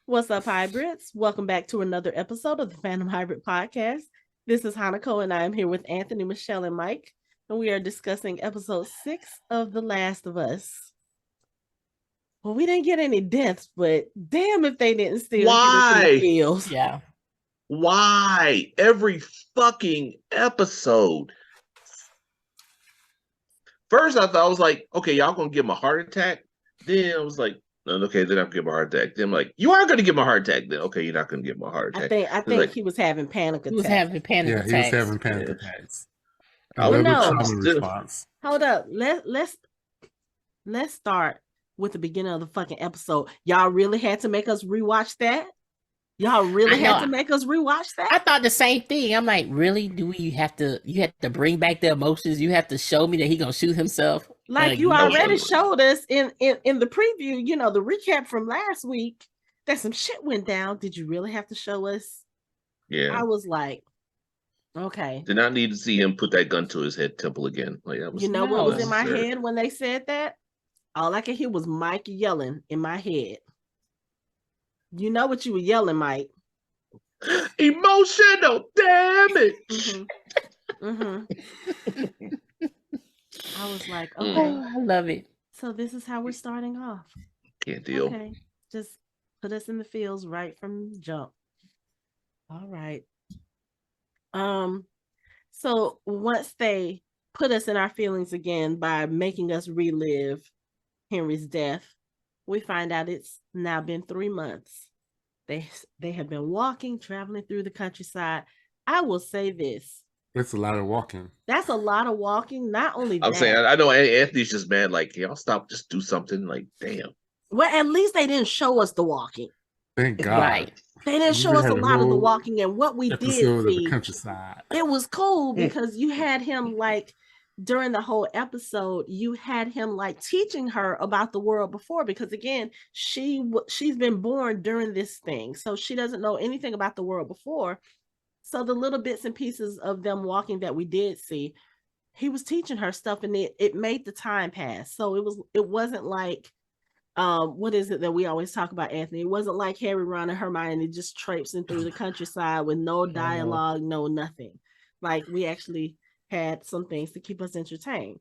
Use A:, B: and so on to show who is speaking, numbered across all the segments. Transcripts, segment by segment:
A: What's up, hybrids? Welcome back to another episode of the Fandom Hybrid Podcast. This is Hanako, and I am here with Anthony, Michelle, and Mike, and we are discussing episode 6 of The Last of Us. Well, we didn't get any deaths, but damn if they didn't still hit us in the feels.
B: Yeah.
C: Why? Every fucking episode. First, I thought I was like, okay, y'all gonna give him a heart attack. Then I was like, okay, they're not gonna give him a heart attack. Then I'm like, you are gonna give him a heart attack. Then okay, you're not gonna give him a heart attack.
A: I think like, he was having panic attacks.
B: He was having panic attacks.
D: He was having panic attacks.
A: Response. Hold up. Let's start with the beginning of the fucking episode. Y'all really had to make us rewatch that? Y'all really had to make us rewatch that?
B: I thought the same thing. I'm like, really? You have to bring back the emotions? You have to show me that he gonna shoot himself?
A: Like you already showed us in the preview, you know, the recap from last week, that some shit went down. Did you really have to show us?
C: Yeah.
A: I was like, okay.
C: Did not need to see him put that gun to his head temple again. Like that was,
A: you know what was in my head when they said that? All I could hear was Mike yelling in my head. You know what you were yelling, Mike?
C: Emotional damage.
A: I was like, okay.
B: I love it.
A: So this is how we're starting off.
C: Can't deal.
A: Okay. Just put us in the fields right from jump. All right. So once they put us in our feelings again by making us relive Henry's death, we find out it's now been 3 months. They have been walking, traveling through the countryside. I will say this.
D: It's a lot of walking.
A: That's a lot of walking. Not only
C: I'm saying, I know Anthony's just mad, like, y'all stop, just do something. Like, damn.
A: Well, at least they didn't show us the walking.
D: Thank God.
A: Right. They didn't show us a lot of the walking, and what we did see,
D: the countryside.
A: It was cool because you had him like during the whole episode, you had him like teaching her about the world before, because again, she's been born during this thing, so she doesn't know anything about the world before. So the little bits and pieces of them walking that we did see, he was teaching her stuff, and it made the time pass. So it wasn't like what is it that we always talk about, Anthony? It wasn't like Harry, Ron, and Hermione just traipsing through the countryside with no dialogue, no nothing. Like we actually had some things to keep us entertained.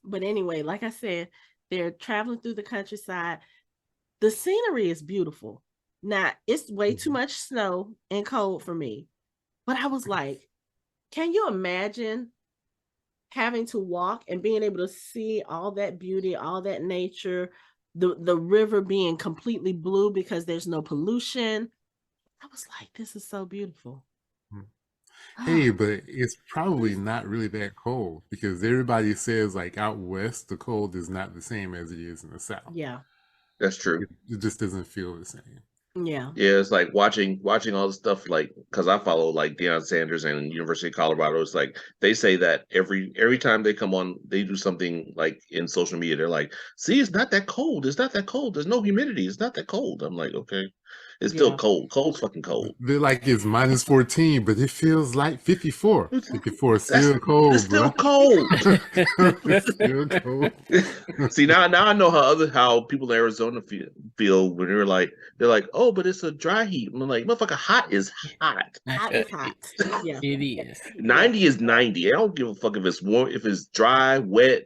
A: But anyway, like I said, they're traveling through the countryside. The scenery is beautiful. Now, it's way too much snow and cold for me. But I was like, can you imagine having to walk and being able to see all that beauty, all that nature, the river being completely blue because there's no pollution? I was like, this is so beautiful.
D: Hey, but it's probably not really that cold, because everybody says like out west the cold is not the same as it is in the south.
A: Yeah,
C: that's true.
D: It just doesn't feel the same.
A: Yeah,
C: it's like watching all the stuff, like, because I follow like Deion Sanders and University of Colorado. It's like they say that every time they come on, they do something like in social media, they're like, see, it's not that cold, there's no humidity, it's not that cold. I'm like, okay, it's still cold's fucking cold.
D: They're like, it's minus 14, but it feels like 54. 54 is still cold.
C: It's still cold.
D: It's still cold.
C: See, now I know how people in Arizona feel when they're like, oh, but it's a dry heat. I'm like, motherfucker, hot is hot.
A: Hot is hot. Yeah,
B: it is.
C: 90 is 90. I don't give a fuck if it's warm, if it's dry, wet,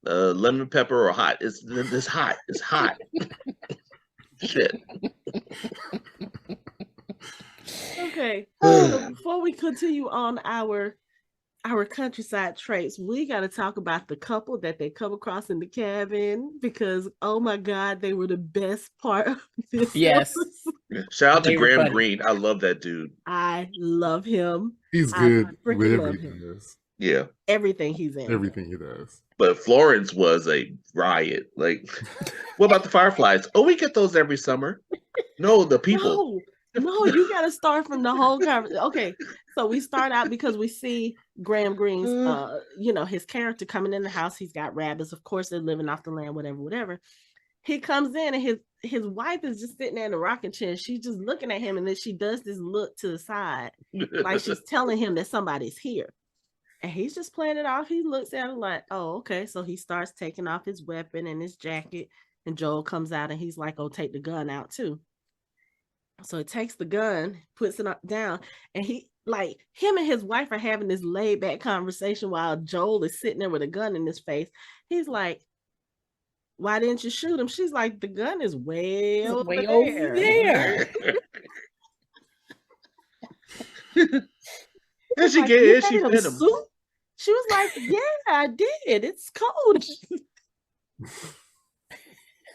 C: lemon pepper, or hot. It's hot. It's hot. Shit.
A: Okay. So before we continue on our countryside traits, we got to talk about the couple that they come across in the cabin, because oh my God, they were the best part of this.
B: Yes.
C: Shout out to Graham Greene. I love that dude.
A: I love him.
D: He's good with everything he does.
C: Yeah.
A: Everything he's in.
D: Everything he does.
C: But Florence was a riot. Like, what about the Fireflies? Oh, we get those every summer. No, the people.
A: No, you got to start from the whole conversation. Okay, so we start out because we see Graham Greene's, his character coming in the house. He's got rabbits. Of course, they're living off the land, whatever. He comes in and his wife is just sitting there in the rocking chair. She's just looking at him, and then she does this look to the side, like she's telling him that somebody's here. And he's just playing it off. He looks at her like, oh, okay. So he starts taking off his weapon and his jacket. And Joel comes out and he's like, oh, take the gun out too. So he takes the gun, puts it down, and he like him and his wife are having this laid back conversation while Joel is sitting there with a gun in his face. He's like, "Why didn't you shoot him?" She's like, "The gun is way over
B: Way
A: there."
B: over there.
C: And she
A: Like,
C: gave
A: "You
C: it, she
A: made him
C: fed him.
A: soup?" She was like, "Yeah, I did. It's cold."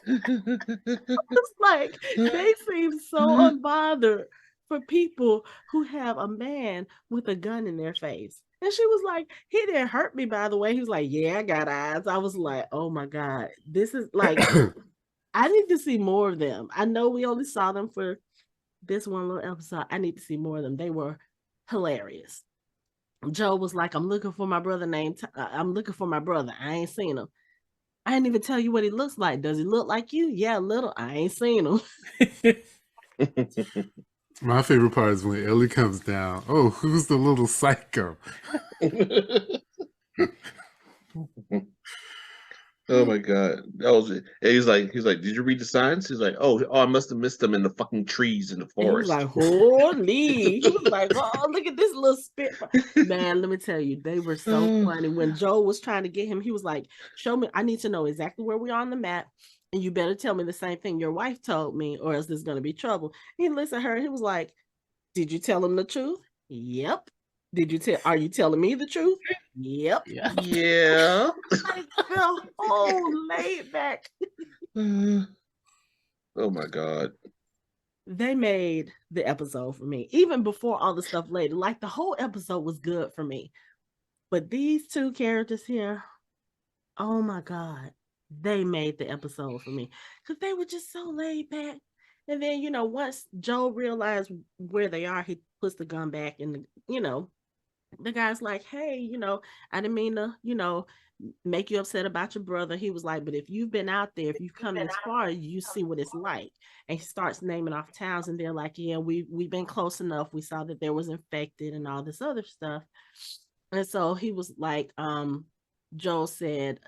A: It's like they seem so unbothered for people who have a man with a gun in their face. And she was like, "He didn't hurt me, by the way." He was like, "Yeah, I got eyes." I was like, "Oh my God. This is like, I need to see more of them." I know we only saw them for this one little episode. I need to see more of them. They were hilarious. Joe was like, "I'm looking for my brother named, I'm looking for my brother. I ain't seen him. I didn't even tell you what he looks like. Does he look like you?" "Yeah, a little. I ain't seen him."
D: My favorite part is when Ellie comes down. Oh, who's the little psycho?
C: Oh my God. That was it. And he's like, "Did you read the signs?" He's like, oh, I must have missed them in the fucking trees in the
A: And he was
C: forest.
A: like, "Holy." He was like, "Oh, look at this little spit." Man, let me tell you, they were so funny. When Joe was trying to get him, he was like, "Show me, I need to know exactly where we are on the map. And you better tell me the same thing your wife told me, or else there's gonna be trouble." He listened to her, he was like, "Did you tell him the truth?" "Yep." Are you telling me the truth?" "Yep."
B: Yeah.
C: Yeah.
A: Like the whole laid back.
C: Oh my God.
A: They made the episode for me, even before all the stuff later. Like the whole episode was good for me. But these two characters here, oh my God, they made the episode for me because they were just so laid back. And then, once Joe realized where they are, he puts the gun back and, the guy's like, "Hey, I didn't mean to, make you upset about your brother." He was like, "But if you've been out there, if you've come this far, you see what it's like." And he starts naming off towns, and they're like, "Yeah, we've been close enough. We saw that there was infected and all this other stuff." And so he was like, Joel said,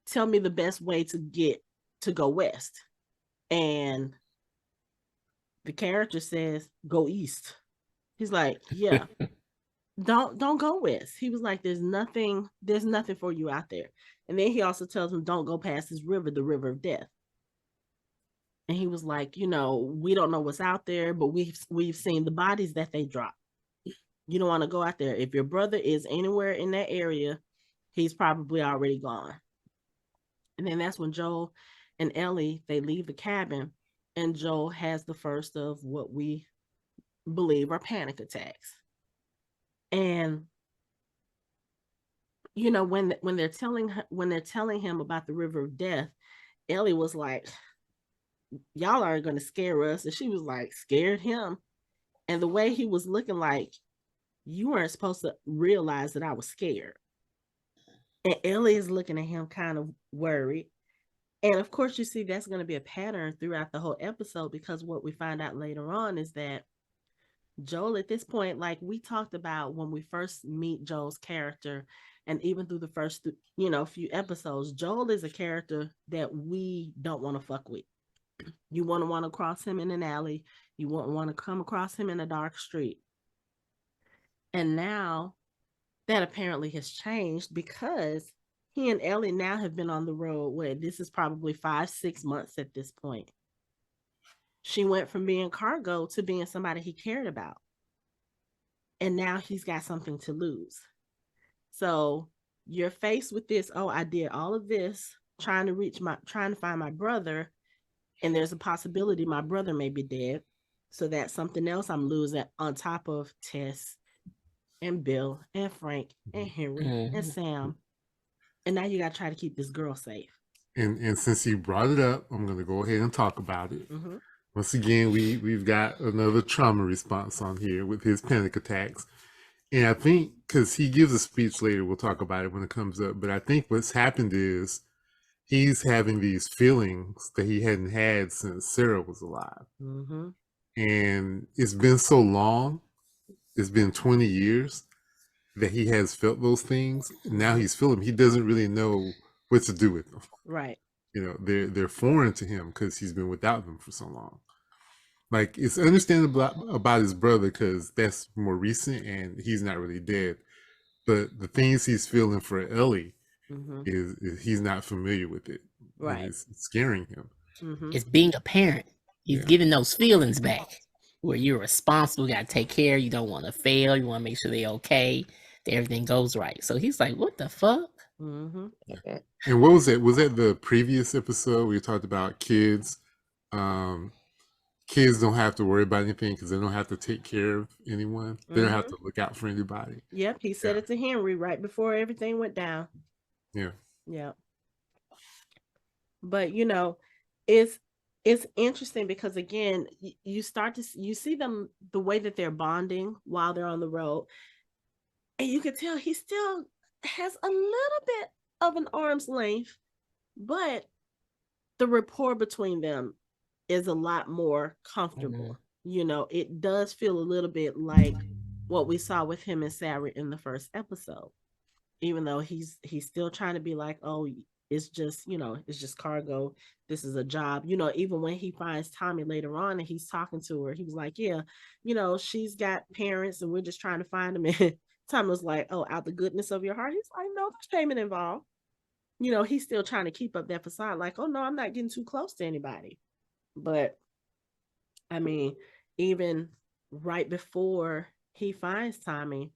A: "Tell me the best way to go west." And the character says, "Go east." He's like, "Yeah." Don't go west. He was like, there's nothing for you out there. And then he also tells him, "Don't go past this river, the river of death." And he was like, "We don't know what's out there, but we've seen the bodies that they drop. You don't want to go out there. If your brother is anywhere in that area, he's probably already gone." And then that's when Joel and Ellie, they leave the cabin, and Joel has the first of what we believe are panic attacks. And when they're telling him about the river of death, Ellie was like, "Y'all aren't going to scare us." And she was like, scared him. And the way he was looking, like, "You weren't supposed to realize that I was scared." And Ellie is looking at him kind of worried. And of course, you see that's going to be a pattern throughout the whole episode, because what we find out later on is that Joel, at this point, like we talked about when we first meet Joel's character, and even through the first, few episodes, Joel is a character that we don't want to fuck with. You want to cross him in an alley. You won't want to come across him in a dark street. And now that apparently has changed, because he and Ellie now have been on the road where this is probably 5-6 months at this point. She went from being cargo to being somebody he cared about. And now he's got something to lose. So you're faced with this, "Oh, I did all of this trying to find my brother, and there's a possibility my brother may be dead. So that's something else I'm losing on top of Tess and Bill and Frank and Henry and Sam. And now you got to try to keep this girl safe."
D: And since you brought it up, I'm going to go ahead and talk about it.
A: Mm-hmm.
D: Once again, we've got another trauma response on here with his panic attacks. And I think, because he gives a speech later, we'll talk about it when it comes up, but I think what's happened is he's having these feelings that he hadn't had since Sarah was alive.
A: Mm-hmm.
D: And it's been so long, it's been 20 years that he has felt those things. Now he's feeling, he doesn't really know what to do with them.
A: Right.
D: They're foreign to him because he's been without them for so long. Like, it's understandable about his brother because that's more recent and he's not really dead. But the things he's feeling for Ellie is he's not familiar with it.
A: Right.
D: And it's scaring him.
B: It's being a parent. He's giving those feelings back where you're responsible, you got to take care, you don't want to fail, you want to make sure they're okay, that everything goes right. So he's like, what the fuck?
D: And what was it? Was that the previous episode where you talked about kids? Kids don't have to worry about anything because they don't have to take care of anyone. They don't have to look out for anybody.
A: Yep, he said it to Henry right before everything went down.
D: Yeah.
A: But you know, it's interesting because again, you see them the way that they're bonding while they're on the road, and you can tell he still has a little bit of an arm's length, but the rapport between them is a lot more comfortable. You know, it does feel a little bit like what we saw with him and Sarah in the first episode, even though he's still trying to be like, oh, it's just, you know, it's just cargo, this is a job. You know, even when he finds Tommy later on and he's talking to her, he was like, yeah, you know, she's got parents and we're just trying to find them. And Tommy was like, oh, out the goodness of your heart. He's like, no, there's payment involved. You know, he's still trying to keep up that facade like, oh no, I'm not getting too close to anybody. But I mean, even right before he finds Tommy,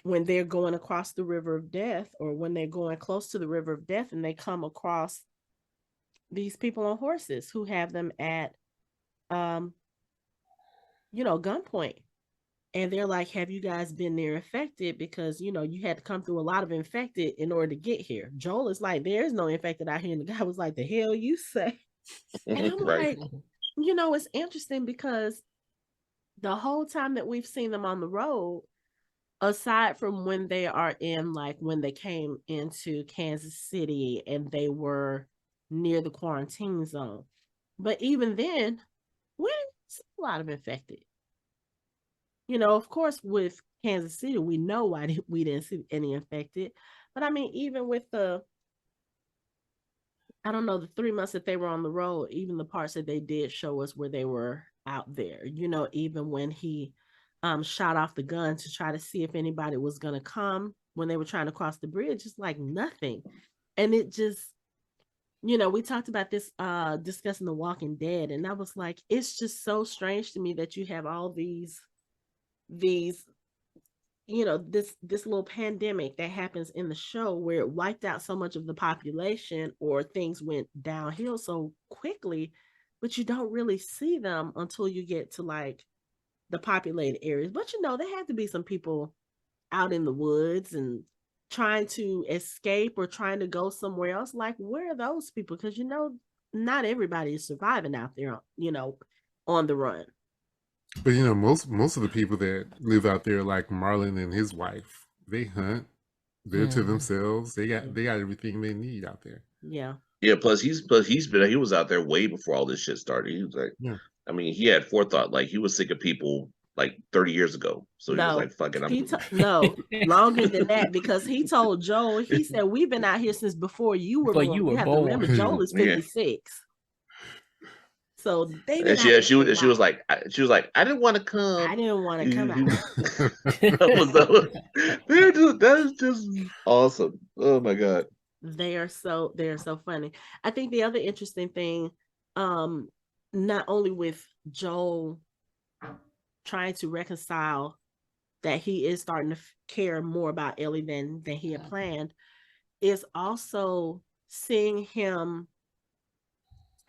A: when they're going across the river of death, or when they're going close to the river of death and they come across these people on horses who have them at you know, gunpoint, and they're like, have you guys been near infected, because you know you had to come through a lot of infected in order to get here. Joel is like, there's no infected out here, and the guy was like, the hell you say? And I'm like, you know, it's interesting because the whole time that we've seen them on the road, aside from when they are in, like when they came into Kansas City and they were near the quarantine zone, but even then, we didn't see a lot of infected. You know, of course, with Kansas City, we know why we didn't see any infected. But I mean, even with I don't know, the 3 months that they were on the road, even the parts that they did show us where they were out there, you know, even when he shot off the gun to try to see if anybody was going to come when they were trying to cross the bridge, it's like nothing. And it just, you know, we talked about this discussing The Walking Dead, and I was like, it's just so strange to me that you have all these you know, this little pandemic that happens in the show where it wiped out so much of the population, or things went downhill so quickly, but you don't really see them until you get to like the populated areas. But you know, there had to be some people out in the woods and trying to escape or trying to go somewhere else. Like, where are those people? Because you know, not everybody is surviving out there, you know, on the run.
D: But you know, most of the people that live out there, like Marlon and his wife, they hunt. They're to themselves. They got everything they need out there.
A: Yeah.
C: Yeah. Plus he was out there way before all this shit started. He was like, I mean, he had forethought. Like, he was sick of people like 30 years ago. So he was like, fuck it.
A: No, longer than that, because he told Joel, he said, we've been out here since before you were born. You have to remember, Joel is 56. So they
C: and she was like, I didn't want to come.
A: I didn't want to come out.
C: That is just awesome. Oh my god.
A: They are so funny. I think the other interesting thing, not only with Joel trying to reconcile that he is starting to care more about Ellie than he had planned, is also seeing him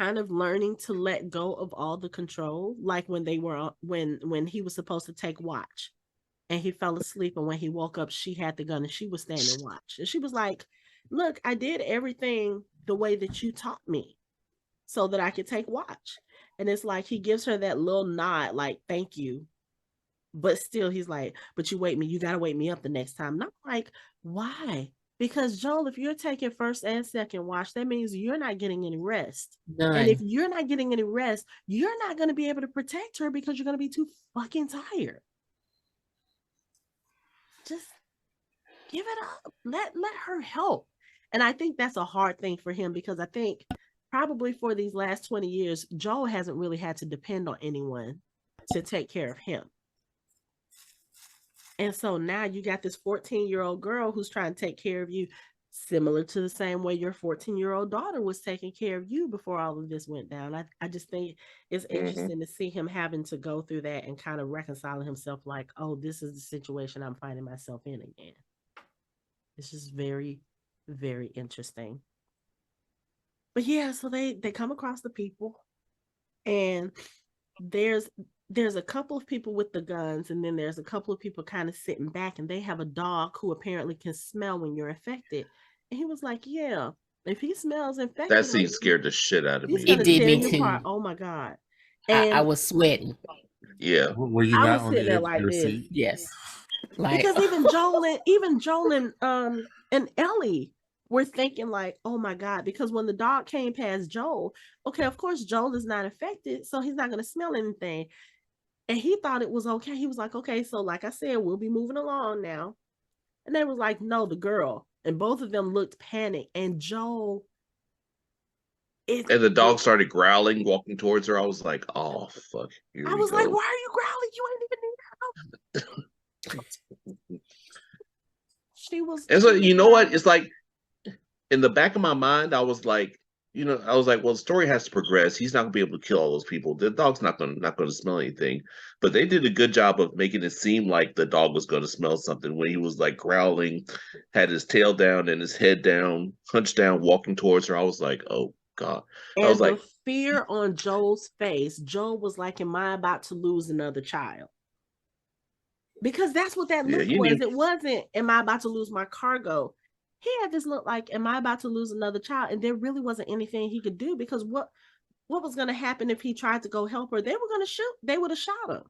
A: kind of learning to let go of all the control. Like when they were when he was supposed to take watch and he fell asleep, and when he woke up, she had the gun and she was standing watch, and she was like, look, I did everything the way that you taught me so that I could take watch. And it's like he gives her that little nod like, thank you, but still he's like, but you gotta wake me up the next time. And I'm like, why? Because Joel, if you're taking first and second watch, that means you're not getting any rest.
B: None.
A: And if you're not getting any rest, you're not going to be able to protect her because you're going to be too fucking tired. Just give it up. Let her help. And I think that's a hard thing for him, because I think probably for these last 20 years, Joel hasn't really had to depend on anyone to take care of him. And so now you got this 14-year-old girl who's trying to take care of you, similar to the same way your 14-year-old daughter was taking care of you before all of this went down. I just think it's interesting to see him having to go through that and kind of reconciling himself like, oh, this is the situation I'm finding myself in again. It's just very, very interesting. But yeah, so they come across the people, and there's a couple of people with the guns, and then there's a couple of people kind of sitting back, and they have a dog who apparently can smell when you're infected. And he was like, yeah, if he smells infected,
C: That scene scared the shit out of me.
A: he's gonna
B: It did
A: tear
B: me
A: you
B: too.
A: apart. Oh my God.
B: I
A: And
B: was sweating.
C: Yeah.
D: Were you
A: I
D: not
A: was
D: on
A: sitting
D: the
A: there
D: edge
A: like
D: of your
A: this.
D: seat?
B: Yes. Like,
A: because even Joel and Ellie were thinking like, oh my God, because when the dog came past Joel, okay, of course Joel is not infected, so he's not gonna smell anything. And he thought it was okay. He was like, okay, so like I said, we'll be moving along now. And they was like, no, the girl. And both of them looked panicked. And Joel
C: And the dog started growling, walking towards her. I was like, oh fuck. Here
A: I
C: we
A: was
C: go.
A: like, why are you growling? You ain't even need help. She was.
C: And so you know what? It's like in the back of my mind, I was like, well, the story has to progress. He's not gonna be able to kill all those people. The dog's not gonna smell anything. But they did a good job of making it seem like the dog was gonna smell something when he was like growling, had his tail down and his head down, hunched down, walking towards her. I was like, oh God.
A: And
C: I was
A: the
C: like,
A: fear on Joel's face, Joel was like, am I about to lose another child? Because that's what that look was. It wasn't, am I about to lose my cargo? He had this look like, am I about to lose another child? And there really wasn't anything he could do, because what was going to happen if he tried to go help her? They were going to shoot. They would have shot him.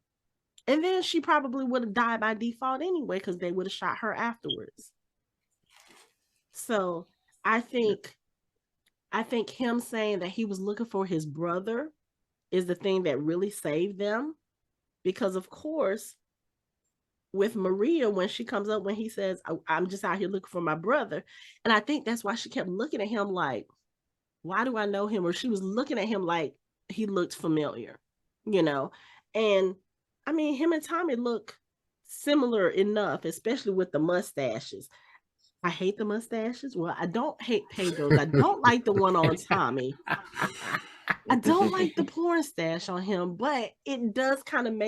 A: And then she probably would have died by default anyway, because they would have shot her afterwards. So I think him saying that he was looking for his brother is the thing that really saved them. Because of course, with Maria, when she comes up, when he says, I'm just out here looking for my brother. And I think that's why she kept looking at him like, why do I know him? Or she was looking at him like he looked familiar, And I mean, him and Tommy look similar enough, especially with the mustaches. I hate the mustaches. Well, I don't hate Pedro's. I don't like the one on Tommy. I don't like the porn stash on him, but it does kind of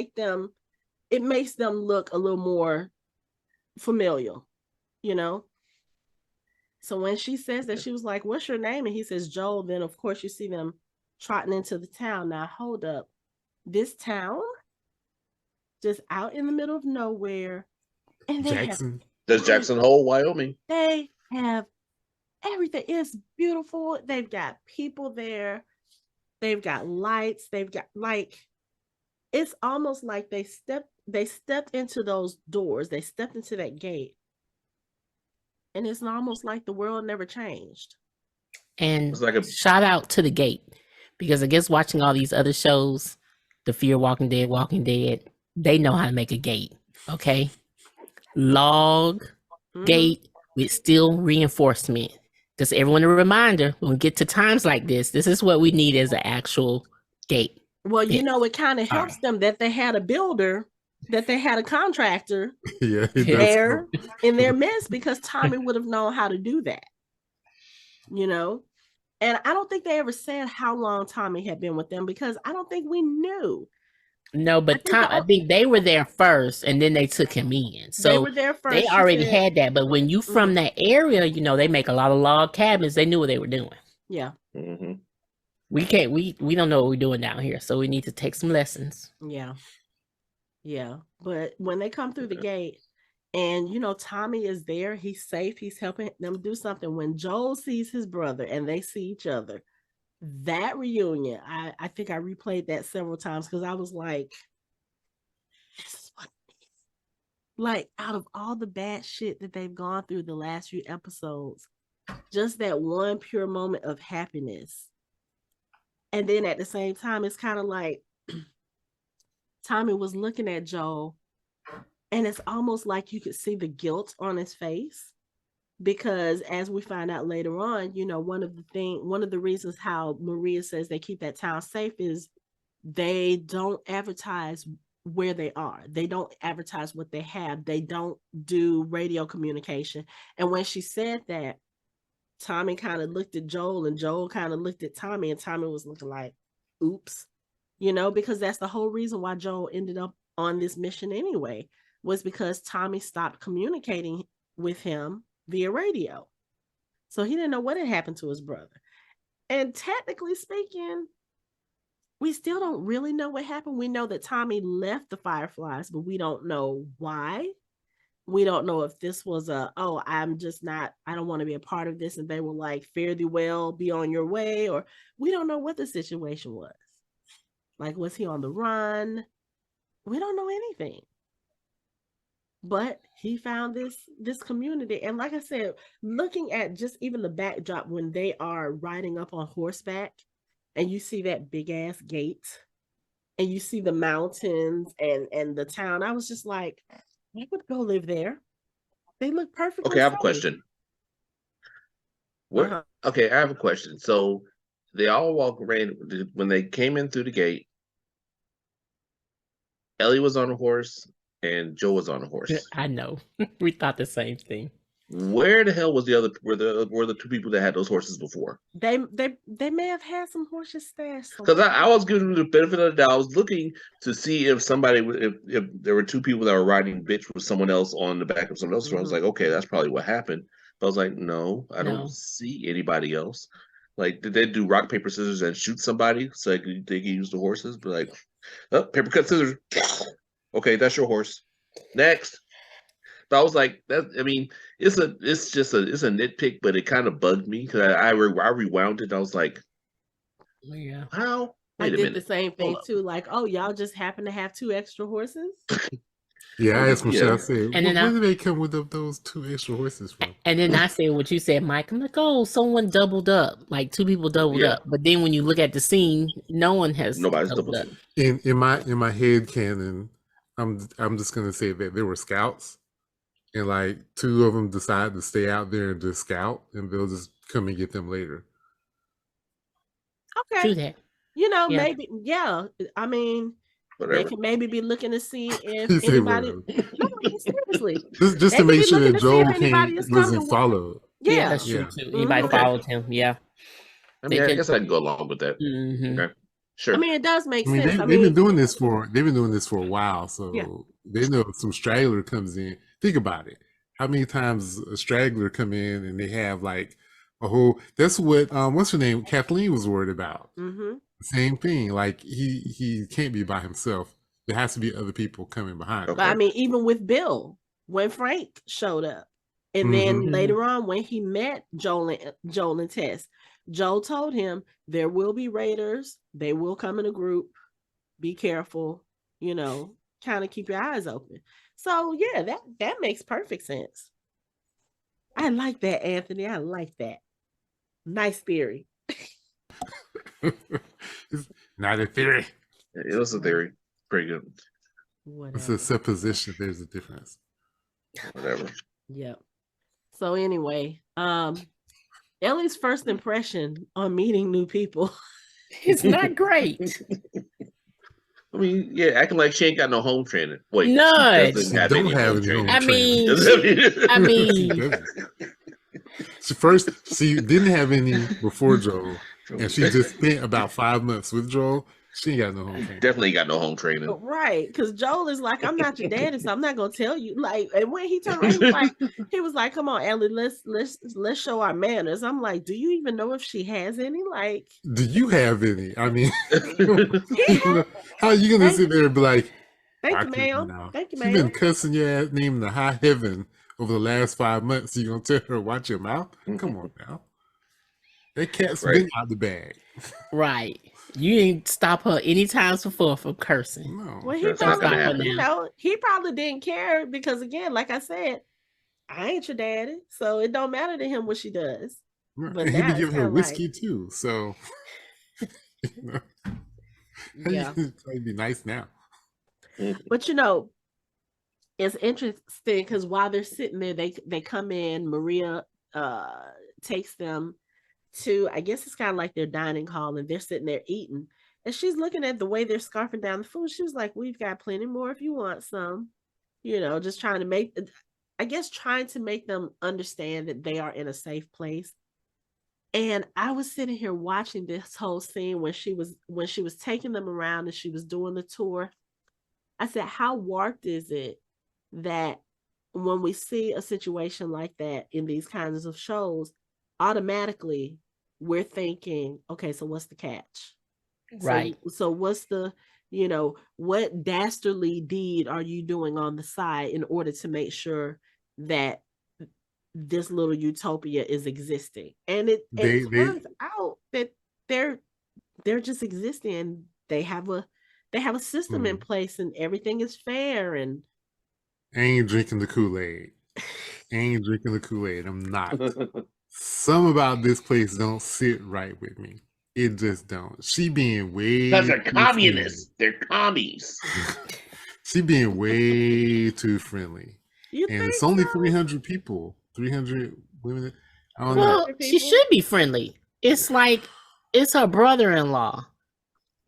A: it makes them look a little more familiar, So when she says that, she was like, what's your name? And he says, Joel. Then of course you see them trotting into the town. Now hold up. This town, just out in the middle of nowhere. And
C: there's Jackson Hole, Wyoming.
A: They have everything. It's beautiful. They've got people there. They've got lights. They've got it's almost like they stepped into those doors. They stepped into that gate. And it's almost like the world never changed.
B: And shout out to the gate, because I guess watching all these other shows, The Fear Walking Dead, they know how to make a gate. Okay. Log gate with steel reinforcement. Just everyone a reminder, when we get to times like this is what we need as an actual gate.
A: Well, it kind of helps them that they had a builder, that they had a contractor there in their midst, because Tommy would have known how to do that. And I don't think they ever said how long Tommy had been with them, because I don't think we knew.
B: No, but I think they were there first, and then they took him in. So
A: they were there first.
B: They already had that. But when you from that area, they make a lot of log cabins. They knew what they were doing.
A: Yeah.
C: Mm-hmm.
B: We can't. We don't know what we're doing down here, so we need to take some lessons.
A: Yeah. Yeah. But when they come through the gate, and Tommy is there, he's safe. He's helping them do something. When Joel sees his brother and they see each other, that reunion, I think I replayed that several times, because I was like, this is what it is. Like, out of all the bad shit that they've gone through the last few episodes, just that one pure moment of happiness. And then at the same time, it's kind of like Tommy was looking at Joel, and it's almost like you could see the guilt on his face. because as we find out later on, one of the reasons how Maria says they keep that town safe is they don't advertise where they are. They don't advertise what they have. They don't do radio communication. And when she said that, Tommy kind of looked at Joel and Joel kind of looked at Tommy, and Tommy was looking like, oops, because that's the whole reason why Joel ended up on this mission anyway, was because Tommy stopped communicating with him via radio. So he didn't know what had happened to his brother. And technically speaking, we still don't really know what happened. We know that Tommy left the Fireflies, but we don't know why. We don't know if this was I don't want to be a part of this. And they were like, fare thee well, be on your way. Or we don't know what the situation was. Like, was he on the run? We don't know anything. But he found this community. And like I said, looking at just even the backdrop when they are riding up on horseback, and you see that big ass gate, and you see the mountains and the town, I was just like, I would go live there. They look perfectly
C: Okay, I have
A: safe.
C: a question. What? Okay, I have a question. So they all walk around when they came in through the gate. Ellie was on a horse and Joe was on a horse.
B: I know. We thought the same thing.
C: Where the hell was were the two people that had those horses before?
A: They may have had some horses stashed.
C: Because I was giving them the benefit of the doubt. I was looking to see if if there were two people that were riding bitch with someone else on the back of someone else. So I was like, okay, that's probably what happened. But I was like, no, I don't see anybody else. Like, did they do rock, paper, scissors and shoot somebody so they could use the horses? But like, oh, paper, cut, scissors. Okay, that's your horse. Next. So I was like, it's a nitpick, but it kind of bugged me because I rewound it. I was like,
B: yeah,
C: how?
A: I did the same thing too. Like, oh, y'all just happen to have two extra horses?
D: Yeah, I asked Michelle. I said, where did they come with those two extra horses from?
B: And then I said what you said, Mike. I'm like, oh, someone doubled up, like two people doubled up. But then when you look at the scene, nobody's doubled up.
D: In my head canon, I'm just gonna say that there were scouts. And like two of them decide to stay out there and just scout, and they'll just come and get them later.
A: Okay.
B: True that.
A: Maybe, I mean,
C: whatever.
A: They can maybe be looking to see if anybody. No, seriously.
D: Just to make sure that Joel wasn't followed.
B: Yeah, that's true too. Anybody followed him? Yeah.
C: I mean, I guess I can go along with that.
B: Mm-hmm.
C: Okay. Sure.
A: I mean, it does make sense.
D: They've been doing this for a while, so they know if some straggler comes in. Think about it. How many times a straggler come in and they have like a whole? That's what what's her name? Kathleen was worried about.
A: Mm-hmm.
D: Same thing. Like he can't be by himself. There has to be other people coming behind.
A: Okay. But I mean, even with Bill, when Frank showed up, and then later on when he met Joel and Tess, Joel told him there will be raiders. They will come in a group. Be careful. Kind of keep your eyes open. So yeah, that makes perfect sense. I like that, Anthony. I like that. Nice theory.
D: It's not a theory.
C: It was a theory. Pretty good.
A: Whatever.
D: It's a supposition. There's a difference.
C: Whatever.
A: Yep. So anyway, Ellie's first impression on meeting new people.
B: It's not great.
C: I mean, acting like she ain't got no home training. Wait,
B: none.
C: She don't have any home training.
B: I mean,
D: she didn't have any before Joel, and she just spent about 5 months with Joel. She ain't got no home training.
C: Definitely got no home training.
A: Right, because Joel is like, I'm not your daddy, so I'm not gonna tell you. Like, and when he turned around, he was like, come on, Ellie, let's show our manners. I'm like, do you even know if she has any? Like,
D: do you have any? I mean, how are you gonna sit there and be like,
A: thank you, ma'am. Thank you, ma'am.
D: She's been cussing your ass name in the high heaven over the last 5 months. You gonna tell her watch your mouth? Come on now. That cat's been out the bag.
B: Right. You didn't stop her any times before from cursing.
D: No.
A: Well, he probably didn't care because, again, like I said, I ain't your daddy, so it don't matter to him what she does.
D: Right. But he be giving her whiskey too, so
A: yeah,
D: it'd be nice now.
A: But it's interesting because while they're sitting there, they come in. Maria takes them to, I guess it's kind of like their dining hall, and they're sitting there eating. And she's looking at the way they're scarfing down the food. She was like, "We've got plenty more if you want some." Just trying to make, I guess, trying to make them understand that they are in a safe place. And I was sitting here watching this whole scene when she was taking them around and she was doing the tour. I said, how warped is it that when we see a situation like that in these kinds of shows, automatically we're thinking, okay, so what's the catch?
B: Right.
A: So what's the, what dastardly deed are you doing on the side in order to make sure that this little utopia is existing? And it turns out that they're just existing, and they have a system in place, and everything is fair. And
D: I ain't drinking the Kool-Aid. I'm not. Some about this place don't sit right with me. It just don't. She being way
C: because they're communists. They're commies.
D: She being way too friendly. And it's only 300 people. 300 women. I don't know.
B: She should be friendly. It's like it's her brother-in-law.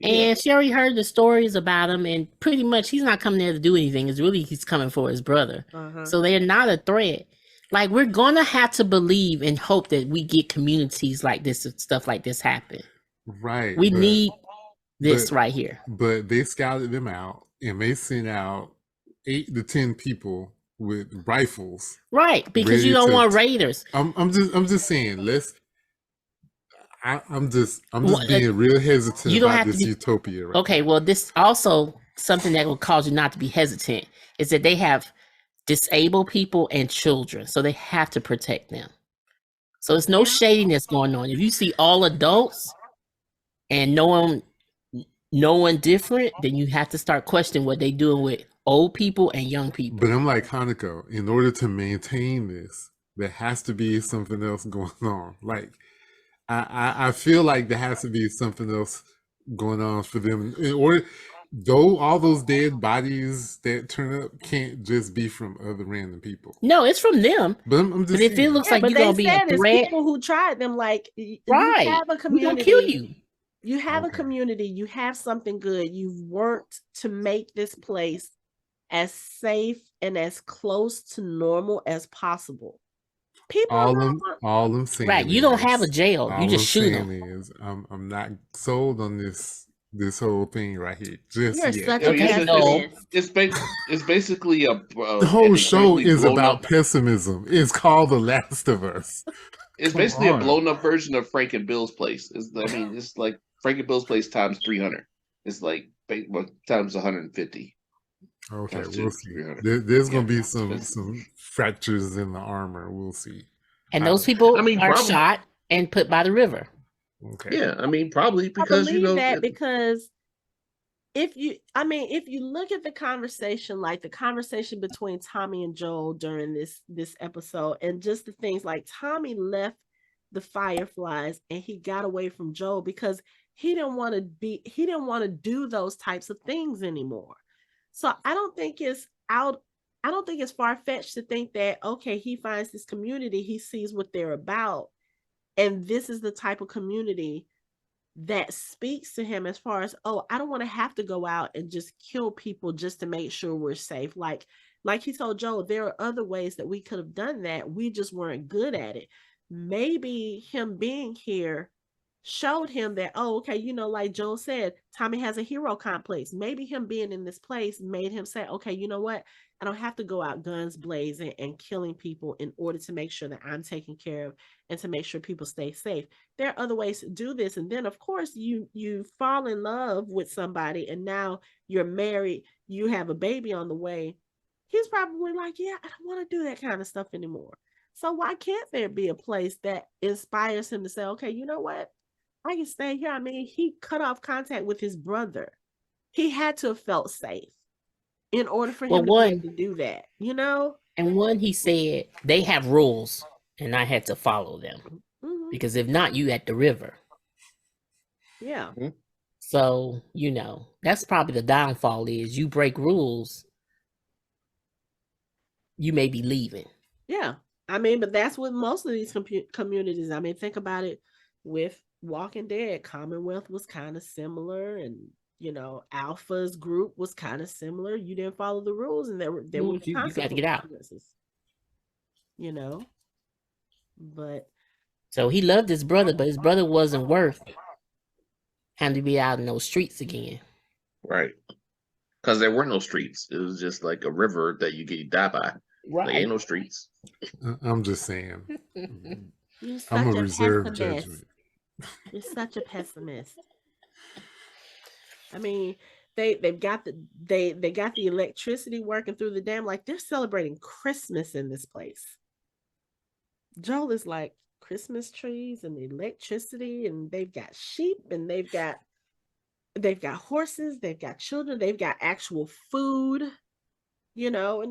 B: And she already heard the stories about him, and pretty much he's not coming there to do anything. It's really he's coming for his brother. So they're not a threat. Like, we're gonna have to believe and hope that we get communities like this, stuff like this happen.
D: Right.
B: We need this right here.
D: But they scouted them out, and they sent out 8 to 10 people with rifles.
B: Right, because you don't want raiders.
D: I'm just saying, I'm just being real hesitant about this utopia. Right
B: okay, well, this also something that will cause you not to be hesitant is that they have disabled people and children, so they have to protect them. So there's no shadiness going on. If you see all adults and no one different, then you have to start questioning what they're doing with old people and young people.
D: But I'm like, Hanako, in order to maintain this, there has to be something else going on. Like, I feel like there has to be something else going on for them in order. Though all those dead bodies that turn up can't just be from other random people.
B: No, it's from them.
D: But I'm just
B: saying. If it looks like you're gonna be a threat,
A: people who tried them, like,
B: right,
A: you have a community,
B: we're gonna kill you.
A: You have a community. You have something good. You've worked to make this place as safe and as close to normal as possible. People,
D: all I'm saying,
B: right? You don't have a jail. You just shoot them.
D: I'm not sold on this whole thing right here. Just
A: yet.
C: It's basically
D: the whole show is about pessimism. It's called The Last of Us.
C: It's basically a blown up version of Frank and Bill's place. It's like Frank and Bill's place times 300. It's like times 150.
D: Okay, we'll see. There's gonna be some fractures in the armor. We'll see.
B: And those people are shot and put by the river.
C: Okay. Yeah, probably because
A: I believe that because if you look at the conversation, like the conversation between Tommy and Joel during this episode, and just the things like Tommy left the Fireflies and he got away from Joel because he didn't want to do those types of things anymore. So I don't think it's far-fetched to think that, okay, he finds this community, he sees what they're about, and this is the type of community that speaks to him as far as, oh, I don't want to have to go out and just kill people just to make sure we're safe. Like he told Joel, there are other ways that we could have done that. We just weren't good at it. Maybe him being here showed him that, oh, okay, like Joel said, Tommy has a hero complex. Maybe him being in this place made him say, okay, you know what? I don't have to go out guns blazing and killing people in order to make sure that I'm taken care of and to make sure people stay safe. There are other ways to do this. And then, of course, you fall in love with somebody and now you're married, you have a baby on the way. He's probably like, yeah, I don't want to do that kind of stuff anymore. So why can't there be a place that inspires him to say, okay, you know what? I can stay here. He cut off contact with his brother. He had to have felt safe in order for him to do that,
B: And one, he said, they have rules and I had to follow them. Mm-hmm. Because if not, you at the river.
A: Yeah.
B: Mm-hmm. So, that's probably the downfall is you break rules you may be leaving.
A: Yeah. I mean, but that's what most of these communities, I mean, think about it with Walking Dead. Commonwealth was kind of similar, and Alpha's group was kind of similar. You didn't follow the rules, and there were
B: you got to get out.
A: But
B: so he loved his brother, but his brother wasn't worth having to be out in those streets again.
C: Right. Because there were no streets. It was just like a river that you get die by. Right. There ain't no streets.
D: I'm just saying.
A: I'm a reserved judgment. You're such a pessimist. I mean, they've got the electricity working through the dam. Like, they're celebrating Christmas in this place. Joel is like, Christmas trees and electricity, and they've got sheep, and they've got horses, they've got children, they've got actual food, and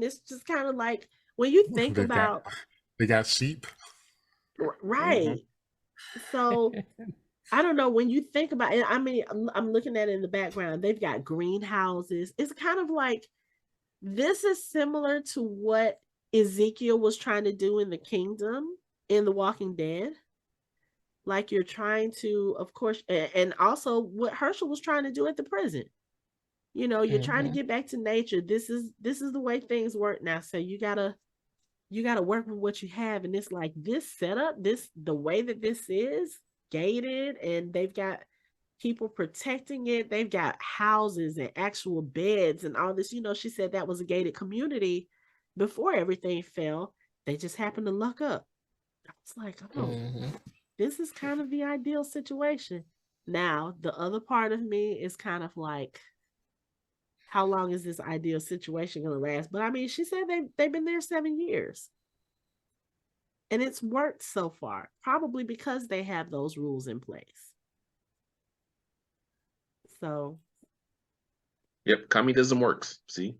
A: it's just kind of like, when you think
D: they got sheep.
A: Right. Mm-hmm. So I don't know, when you think about it, I mean, I'm looking at it in the background. They've got greenhouses. It's kind of like, this is similar to what Ezekiel was trying to do in the kingdom in The Walking Dead. Like, you're trying to, of course, and also what Herschel was trying to do at the prison. You're trying to get back to nature. This is the way things work now. So you gotta work with what you have. And it's like, this setup, the way that this is gated, and they've got people protecting it. They've got houses and actual beds and all this. She said that was a gated community before everything fell. They just happened to luck up. I was like, this is kind of the ideal situation. Now, the other part of me is kind of like, how long is this ideal situation going to last? But I mean, she said they've been there 7 years. And it's worked so far, probably because they have those rules in place. So.
C: Yep, communism works. See?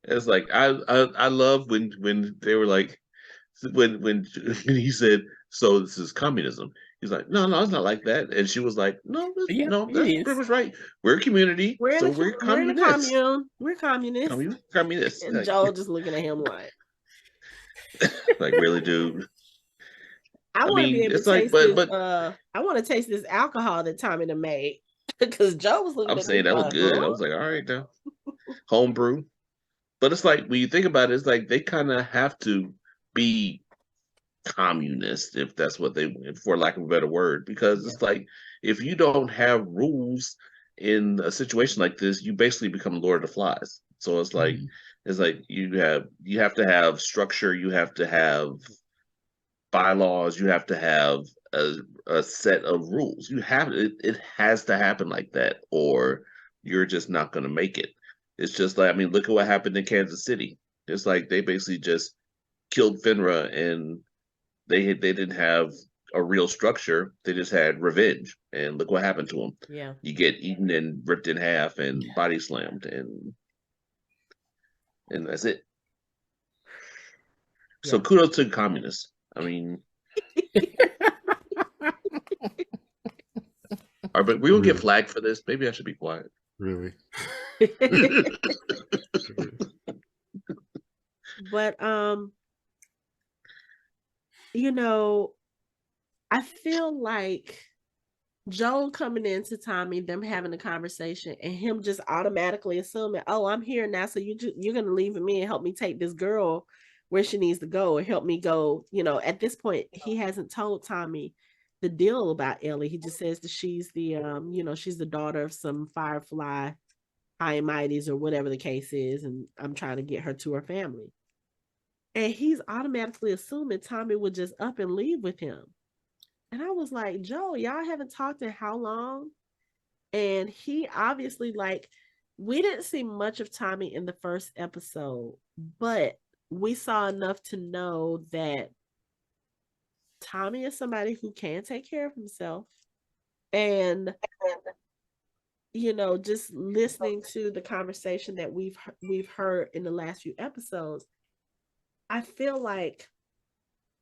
C: It's like, I love when they were like, when he said, so this is communism. He's like, no, it's not like that. And she was like, no, that's pretty much right. We're a community, we're communists.
A: We're communists.
C: Communists.
A: And Joel just looking at him like,
C: like, really, dude?
A: I want to be able to taste this. I want to taste this alcohol that Tommy done made, because Joe was looking.
C: I'm saying that was good. I was like, all right, now, homebrew. But it's like, when you think about it, it's like they kind of have to be communist, if that's what they want, for lack of a better word, because it's like, if you don't have rules in a situation like this, you basically become Lord of the Flies. So it's like, you have to have structure, you have to have bylaws, you have to have a set of rules. It has to happen like that, or you're just not going to make it. It's just like, I mean, look at what happened in Kansas City. It's like they basically just killed FINRA, and they didn't have a real structure. They just had revenge, and look what happened to them.
A: Yeah,
C: you get eaten and ripped in half and body slammed, and that's it. So kudos to communists. I mean, but we will get flagged for this. Maybe I should be quiet.
D: Really?
A: But I feel like Joel coming into Tommy, them having a conversation, and him just automatically assuming, oh, I'm here now, so you're gonna leave with me and help me take this girl where she needs to go, and help me go. At this point, he hasn't told Tommy the deal about Ellie. He just says that she's the she's the daughter of some Firefly high and mighties, or whatever the case is, and I'm trying to get her to her family. And he's automatically assuming Tommy would just up and leave with him. And I was like, Joe, y'all haven't talked in how long? And he obviously, like, we didn't see much of Tommy in the first episode, but we saw enough to know that Tommy is somebody who can take care of himself. And just listening to the conversation that we've heard in the last few episodes, I feel like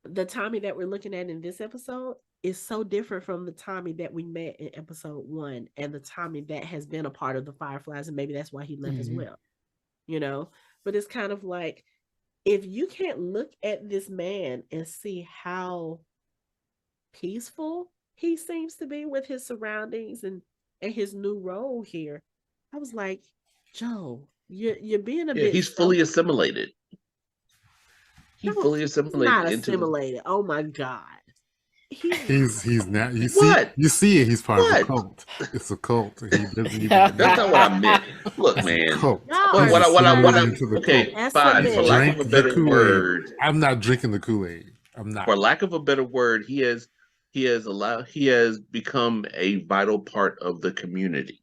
A: the Tommy that we're looking at in this episode is so different from the Tommy that we met in episode 1 and the Tommy that has been a part of the Fireflies, and maybe that's why he left as well. You know, but it's kind of like, if you can't look at this man and see how peaceful he seems to be with his surroundings and his new role here, I was like, Joe, you're being a bit.
C: He's fully assimilated. He's fully assimilated.
A: Not assimilated. Oh my God.
D: He's not. You
C: what?
D: see it. He's part of a cult. It's a cult. He doesn't even.
C: That's not what I meant. Look, man.
A: No,
C: okay, fine. For lack of a better word,
D: I'm not drinking the Kool-Aid. I'm not.
C: For lack of a better word, he has become a vital part of the community.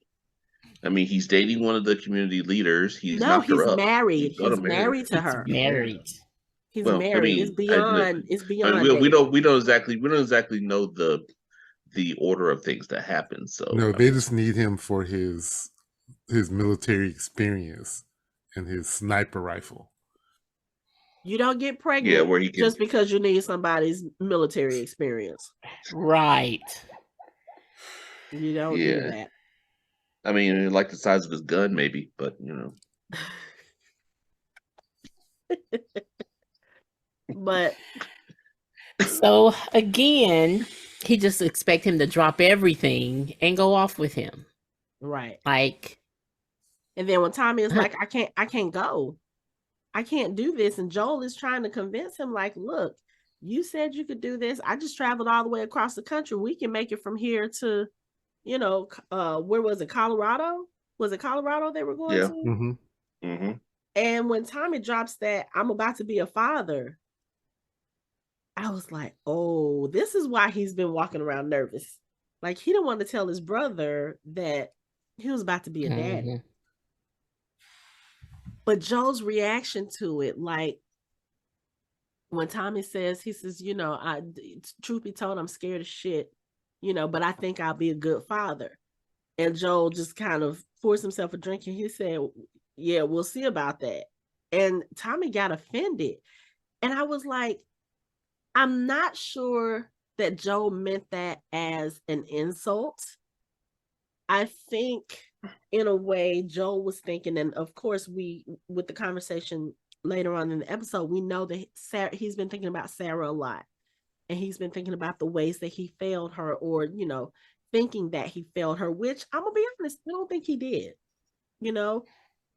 C: I mean, he's dating one of the community leaders. He's
A: married. He's married to her. He's married. I mean, it's beyond.
C: We don't exactly know the order of things that happen. So
D: no, they just need him for his military experience and his sniper rifle.
A: You don't get pregnant just because you need somebody's military experience.
B: Right.
A: You don't do that.
C: I mean, like the size of his gun, maybe, but you know.
A: But
B: so again, he just expect him to drop everything and go off with him.
A: Right.
B: Like,
A: and then when Tommy is like, I can't go. I can't do this. And Joel is trying to convince him, like, look, you said you could do this. I just traveled all the way across the country. We can make it from here to, you know, where was it? Colorado? Was it Colorado they were going to?
D: Mm-hmm.
C: Mm-hmm.
A: And when Tommy drops that, I'm about to be a father, I was like, oh, this is why he's been walking around nervous. Like, he didn't want to tell his brother that he was about to be a daddy. But Joel's reaction to it, like, when Tommy says, he says, you know, truth be told, I'm scared as shit, you know, but I think I'll be a good father. And Joel just kind of forced himself a drink, and he said, yeah, we'll see about that. And Tommy got offended. And I was like, I'm not sure that Joel meant that as an insult. I think in a way Joel was thinking, and of course with the conversation later on in the episode, we know that he's been thinking about Sarah a lot. And he's been thinking about the ways that he failed her, or, you know, thinking that he failed her, which I'm going to be honest, I don't think he did. You know,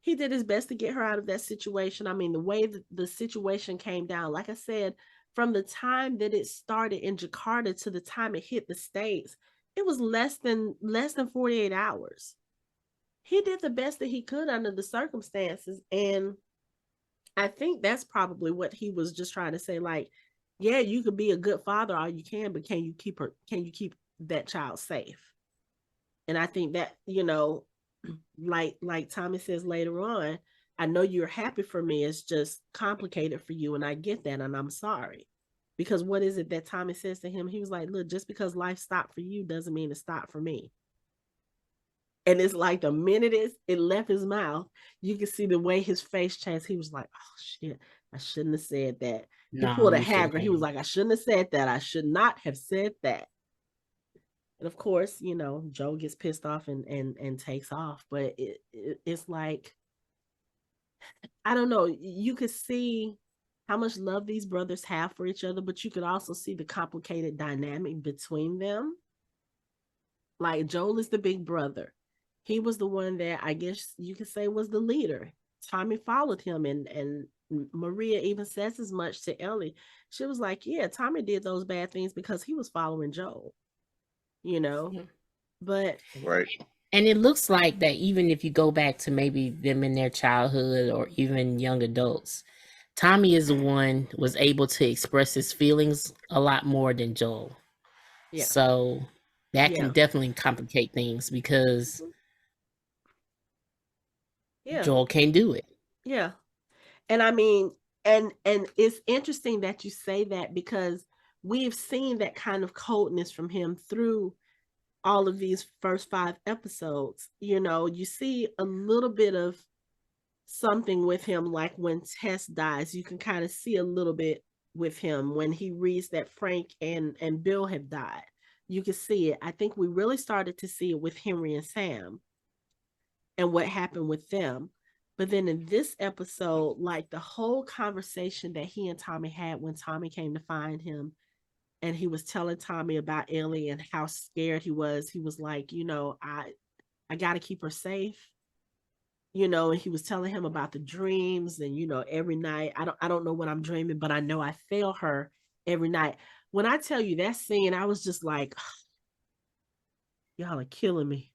A: he did his best to get her out of that situation. I mean, the way that the situation came down, like I said, from the time that it started in Jakarta to the time it hit the States, it was less than 48 hours. He did the best that he could under the circumstances. And I think that's probably what he was just trying to say. Like, yeah, you could be a good father all you can, but can you keep that child safe? And I think that, you know, like Tommy says later on, I know you're happy for me. It's just complicated for you. And I get that. And I'm sorry. Because what is it that Tommy says to him? He was like, look, just because life stopped for you doesn't mean it stopped for me. And it's like the minute it left his mouth, you can see the way his face changed. He was like, oh, shit, I shouldn't have said that. He pulled a Hagrid. He was like, I shouldn't have said that. I should not have said that. And of course, you know, Joe gets pissed off and takes off. But it's like, I don't know. You could see how much love these brothers have for each other, but you could also see the complicated dynamic between them. Like, Joel is the big brother. He was the one that I guess you could say was the leader. Tommy followed him, and Maria even says as much to Ellie. She was like, yeah, Tommy did those bad things because he was following Joel, you know. Yeah. But
C: right.
B: And it looks like that even if you go back to maybe them in their childhood or even young adults, Tommy is the one was able to express his feelings a lot more than Joel. Yeah. So that can definitely complicate things because Joel can't do it.
A: Yeah. And I mean, and it's interesting that you say that because we've seen that kind of coldness from him through all of these first 5 episodes. You know, you see a little bit of something with him, like when Tess dies, you can kind of see a little bit with him when he reads that Frank and Bill have died. You can see it. I think we really started to see it with Henry and Sam and what happened with them. But then in this episode, like the whole conversation that he and Tommy had when Tommy came to find him, and he was telling Tommy about Ellie and how scared he was. He was like, I got to keep her safe. And he was telling him about the dreams, and every night I don't know what I'm dreaming, but I know I feel her every night. When I tell you that scene, I was just like, y'all are killing me.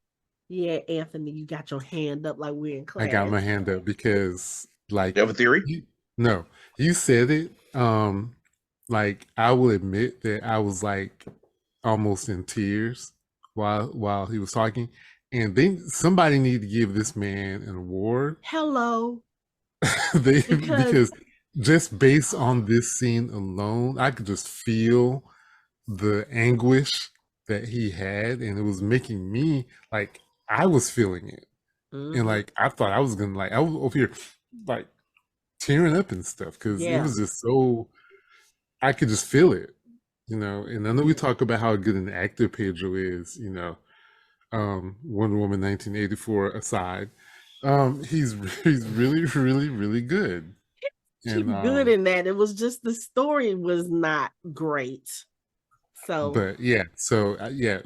A: Yeah, Anthony, you got your hand up like we're in class.
D: I got my hand up because, like,
C: you have a theory?
D: No, you said it. Like, I will admit that I was like almost in tears while he was talking, and then somebody need to give this man an award.
A: Hello,
D: because just based on this scene alone, I could just feel the anguish that he had, and it was making me like I was feeling it, and like I thought I was gonna I was over here like tearing up and stuff because it was just so I could just feel it, And I know we talk about how good an actor Pedro is, Wonder Woman 1984 aside, he's really really really good.
A: She's good in that. It was just the story was not great. So,
D: but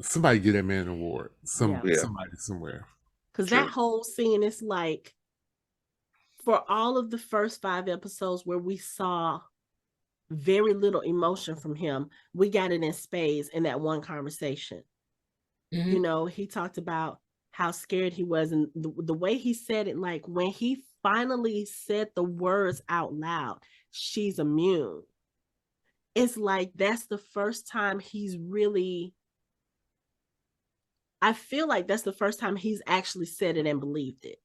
D: somebody get that man an award. Somebody somewhere.
A: Because that whole scene is like, for all of the first 5 episodes where we saw very little emotion from him, we got it in spades in that one conversation. He talked about how scared he was, and the way he said it, like when he finally said the words out loud, she's immune. It's like that's the first time he's really, I feel like that's the first time he's actually said it and believed it.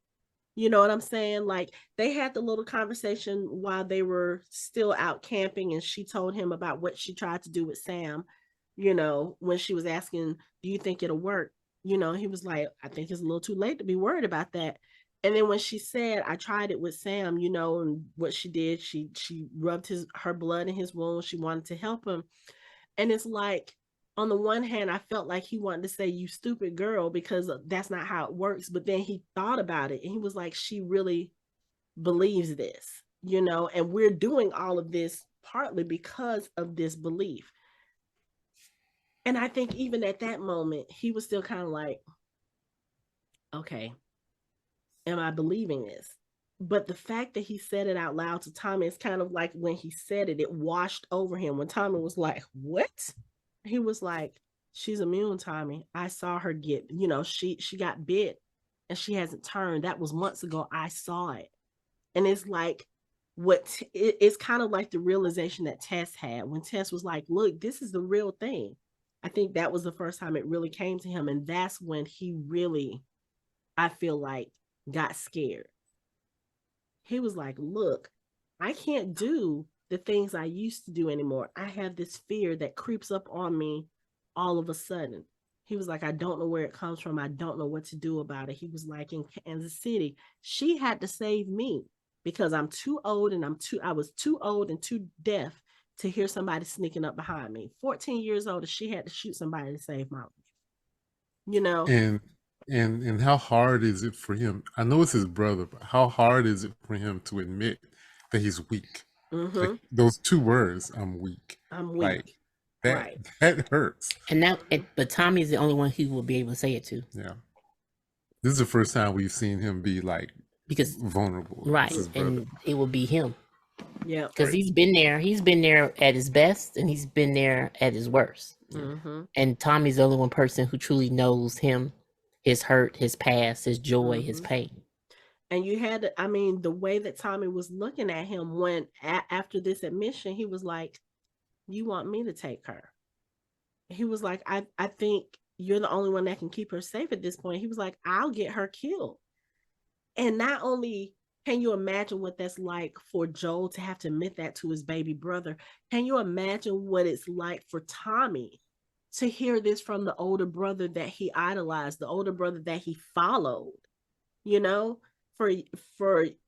A: You know what I'm saying? Like they had the little conversation while they were still out camping, and she told him about what she tried to do with Sam, when she was asking, do you think it'll work? He was like, I think it's a little too late to be worried about that. And then when she said, I tried it with Sam, and what she did, she rubbed her blood in his wound. She wanted to help him. And it's like, on the one hand, I felt like he wanted to say, you stupid girl, because that's not how it works. But then he thought about it and he was like, she really believes this, and we're doing all of this partly because of this belief. And I think even at that moment, he was still kind of like, okay, am I believing this? But the fact that he said it out loud to Tommy, is kind of like when he said it, it washed over him. When Tommy was like, what? He was like, she's immune, Tommy. I saw her get, she got bit and she hasn't turned. That was months ago. I saw it. And it's like, it's kind of like the realization that Tess had when Tess was like, look, this is the real thing. I think that was the first time it really came to him. And that's when he really, I feel like, got scared. He was like, look, I can't do the things I used to do anymore. I have this fear that creeps up on me all of a sudden. He was like, I don't know where it comes from. I don't know what to do about it. He was like, in Kansas City, she had to save me because I'm too old and I was too old and too deaf to hear somebody sneaking up behind me. 14 years old, and she had to shoot somebody to save my life.
D: And how hard is it for him? I know it's his brother, but how hard is it for him to admit that he's weak? Like those 2 words, I'm weak. Like that hurts.
B: But Tommy's the only one who will be able to say it to.
D: Yeah. This is the first time we've seen him be vulnerable.
B: Right. And it will be him.
A: Yeah.
B: Because he's been there at his best, and he's been there at his worst. And Tommy's the only one person who truly knows him, his hurt, his past, his joy, his pain.
A: And you had, the way that Tommy was looking at him when after this admission, he was like, you want me to take her? He was like, I think you're the only one that can keep her safe at this point. He was like, I'll get her killed. And not only can you imagine what that's like for Joel to have to admit that to his baby brother, can you imagine what it's like for Tommy to hear this from the older brother that he idolized, the older brother that he followed, for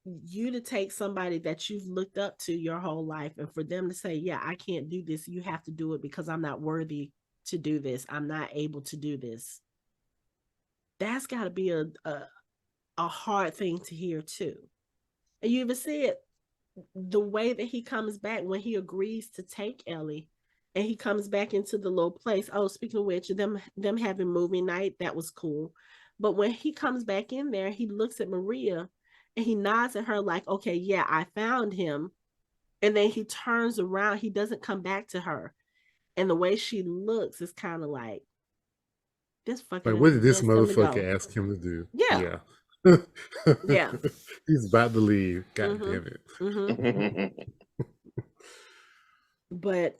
A: you to take somebody that you've looked up to your whole life and for them to say, yeah, I can't do this. You have to do it because I'm not worthy to do this. I'm not able to do this. That's got to be a hard thing to hear too. And you even see it, the way that he comes back when he agrees to take Ellie and he comes back into the little place. Oh, speaking of which, them having movie night, that was cool. But when he comes back in there, he looks at Maria and he nods at her like, okay, yeah, I found him. And then he turns around. He doesn't come back to her. And the way she looks is kind of like, this fucking.
D: Like, what did this motherfucker ask him to do?
A: Yeah. Yeah.
D: He's about to leave. God damn it.
A: Mm-hmm. But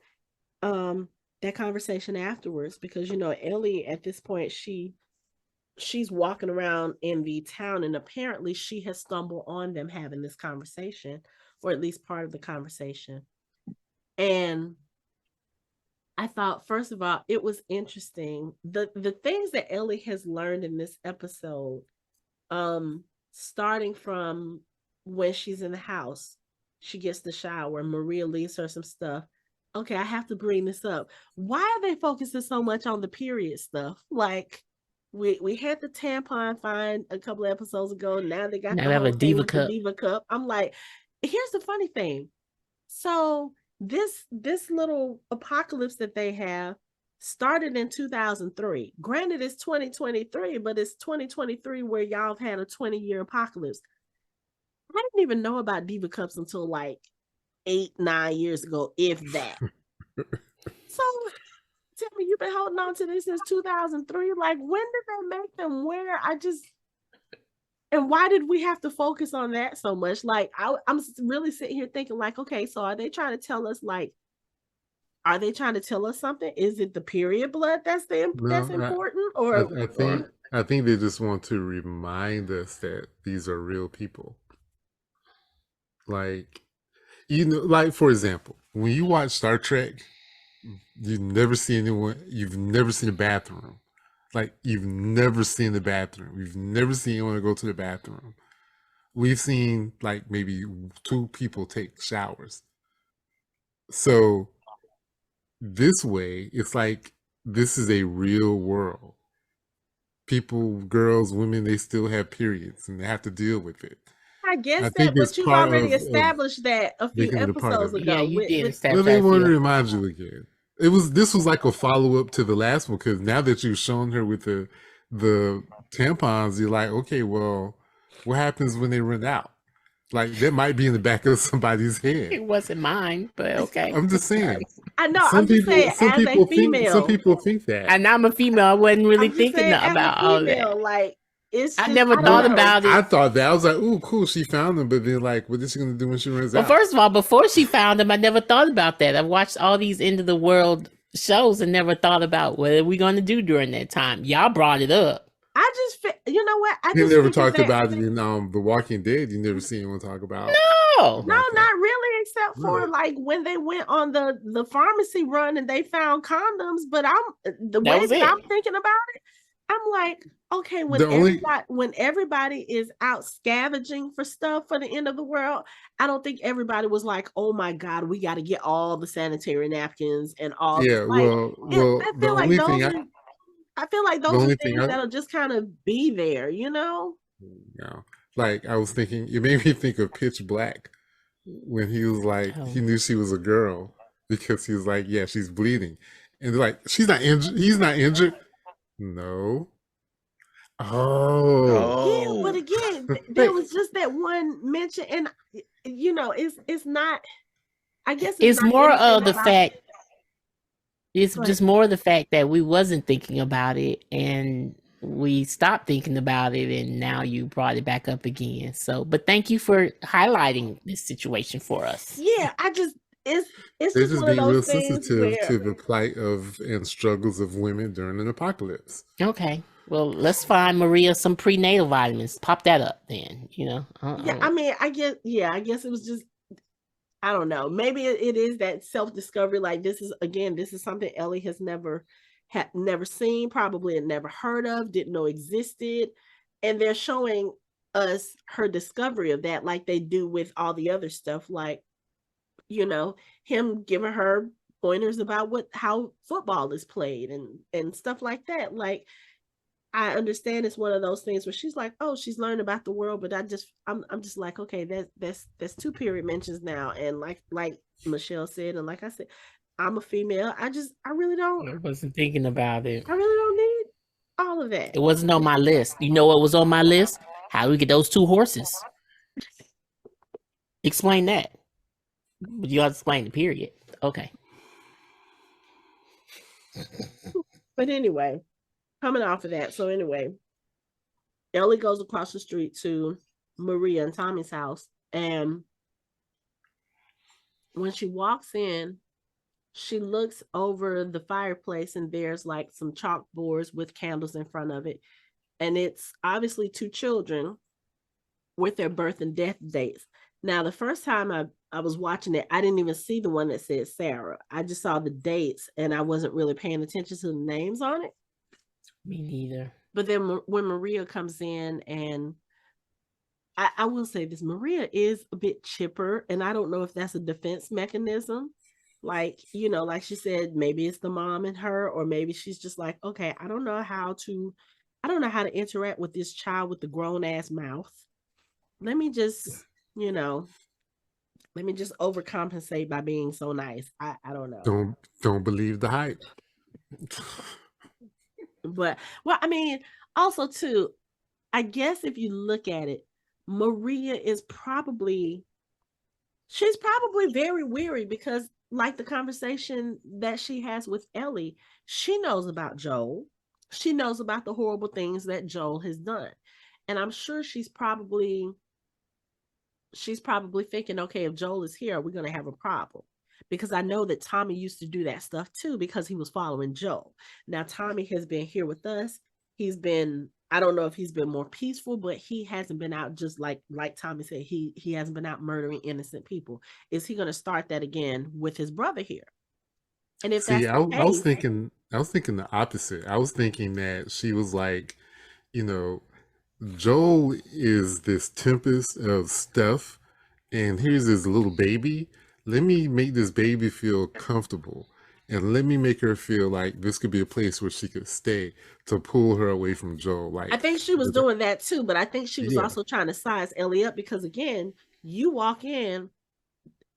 A: that conversation afterwards, because Ellie at this point, she's walking around in the town and apparently she has stumbled on them having this conversation, or at least part of the conversation. And I thought, first of all, it was interesting. The things that Ellie has learned in this episode, starting from when she's in the house, she gets the shower, Maria leaves her some stuff. Okay, I have to bring this up. Why are they focusing so much on the period stuff? Like, we had the tampon find a couple of episodes ago. Now they got the Diva Cup. Diva Cup. I'm like, here's the funny thing. So this little apocalypse that they have started in 2003. Granted, it's 2023, but it's 2023 where y'all have had a 20-year apocalypse. I didn't even know about Diva Cups until like 8-9 years ago, if that. So tell me, you've been holding on to this since 2003. Like, when did they make them wear? And why did we have to focus on that so much? Like, I'm really sitting here thinking, like, okay, so are they trying to tell us, like, are they trying to tell us something? Is it the period blood that's important?
D: I think they just want to remind us that these are real people. Like, like, for example, when you watch Star Trek, you've never seen a bathroom. Like, you've never seen the bathroom. You've never seen anyone go to the bathroom. We've seen like maybe 2 people take showers. So this way, it's like, this is a real world. People, girls, women, they still have periods and they have to deal with it.
A: I guess but you've already established that a few episodes ago.
B: Yeah, you did establish
D: that. They want to remind you again. This was like a follow-up to the last one, because now that you've shown her with the tampons, you're like, okay, well, what happens when they run out? Like, that might be in the back of somebody's head.
B: It wasn't mine, but okay.
D: I'm just saying.
A: I know. I'm just saying, as a female,
D: some people think that,
B: and I'm a female. I wasn't really thinking about all that.
A: Like,
B: I never thought about it.
D: I thought that. I was like, "Ooh, cool, she found them." But then, like, what is she going to do when she runs out?
B: Well, first of all, before she found them, I never thought about that. I watched all these end of the world shows and never thought about what are we going to do during that time. Y'all brought it up.
A: I just, you know what?
D: You never talked about it in The Walking Dead. You never seen anyone talk about.
A: No, not really, except for like when they went on the pharmacy run and they found condoms. But I'm thinking about it, I'm like, okay, when everybody is out scavenging for stuff for the end of the world, I don't think everybody was like, oh my God, we got to get all the sanitary napkins and all.
D: Yeah, well,
A: I feel like those are things that'll just kind of be there, Yeah.
D: Like, I was thinking, it made me think of Pitch Black when he was like, he knew she was a girl because he was like, yeah, she's bleeding. And they're like, she's not injured. He's not injured. No.
A: Oh. Yeah, but again, there was just that one mention. And, it's not, I guess
B: it's more of the fact. It's just more of the fact that we wasn't thinking about it and we stopped thinking about it, and now you brought it back up again. So, but thank you for highlighting this situation for us.
A: Yeah, it's
D: just being real sensitive to the plight and struggles of women during an apocalypse.
B: Okay, well, let's find Maria some prenatal vitamins. Pop that up, then.
A: Yeah, I mean, I guess it was just. I don't know. Maybe it is that self-discovery. Like, this is something Ellie has never seen, probably had never heard of, didn't know existed. And they're showing us her discovery of that, like they do with all the other stuff, like, you know, him giving her pointers about how football is played and stuff like that. Like, I understand it's one of those things where she's like, oh, she's learned about the world, but I'm just like, okay, that's 2 period mentions now. And like Michelle said, and like I said, I'm a female. I really don't.
B: I wasn't thinking about it.
A: I really don't need all of that.
B: It wasn't on my list. You know what was on my list? How do we get those 2 horses? Explain that. But you have to explain the period. Okay.
A: But anyway, coming off of that. So anyway, Ellie goes across the street to Maria and Tommy's house. And when she walks in, she looks over the fireplace and there's like some chalkboards with candles in front of it. And it's obviously 2 children with their birth and death dates. Now, the first time I was watching it, I didn't even see the one that said Sarah. I just saw the dates and I wasn't really paying attention to the names on it.
B: Me neither.
A: But then when Maria comes in, and I will say this, Maria is a bit chipper, and I don't know if that's a defense mechanism. Like, you know, like she said, maybe it's the mom in her, or maybe she's just like, okay, I don't know how to interact with this child with the grown ass mouth. Let me just, you know, overcompensate by being so nice. I don't know.
D: Don't believe the hype.
A: But, well, I mean, also too, I guess if you look at it, Maria she's probably very weary because, like the conversation that she has with Ellie, she knows about Joel. She knows about the horrible things that Joel has done. And I'm sure she's probably thinking, okay, if Joel is here, we're going to have a problem. Because I know that Tommy used to do that stuff too, because he was following Joel. Now, Tommy has been here with us. I don't know if he's been more peaceful, but he hasn't been out, just like Tommy said, he hasn't been out murdering innocent people. Is he going to start that again with his brother here? And if that's
D: I was thinking the opposite. I was thinking that she was like, you know, Joel is this tempest of stuff, and here's this little baby. Let me make this baby feel comfortable, and let me make her feel like this could be a place where she could stay to pull her away from Joel. Like,
A: I think she was doing that too, but I think she was also trying to size Ellie up, because again, you walk in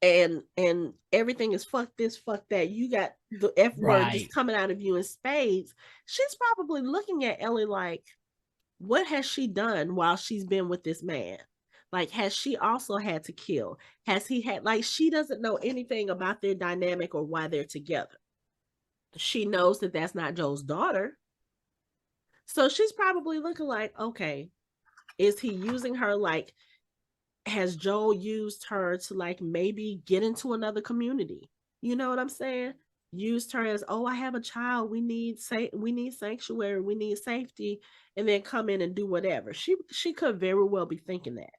A: and everything is fuck this, fuck that. You got the F word just coming out of you in spades. She's probably looking at Ellie like, what has she done while she's been with this man? Like, has she also had to kill? Has he had, like, she doesn't know anything about their dynamic or why they're together. She knows that that's not Joel's daughter. So she's probably looking like, okay, is he using her? Like, has Joel used her to, like, maybe get into another community? You know what I'm saying? Used her as, oh, I have a child. We need sanctuary. We need safety. And then come in and do whatever. She could very well be thinking that.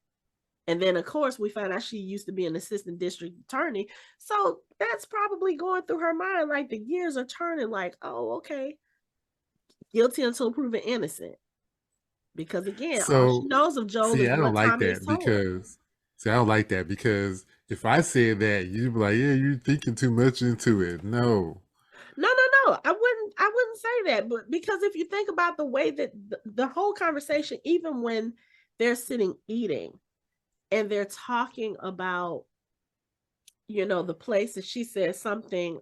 A: And then, of course, we find out she used to be an assistant district attorney. So that's probably going through her mind. Like, the gears are turning like, oh, okay. Guilty until proven innocent. Because, again, all she knows of Joel is what Tommy has told her.
D: I don't like that, because if I said that, you'd be like, yeah, you're thinking too much into it. No.
A: I wouldn't say that. But because if you think about the way that the whole conversation, even when they're sitting eating, and they're talking about, you know, the place that she said something,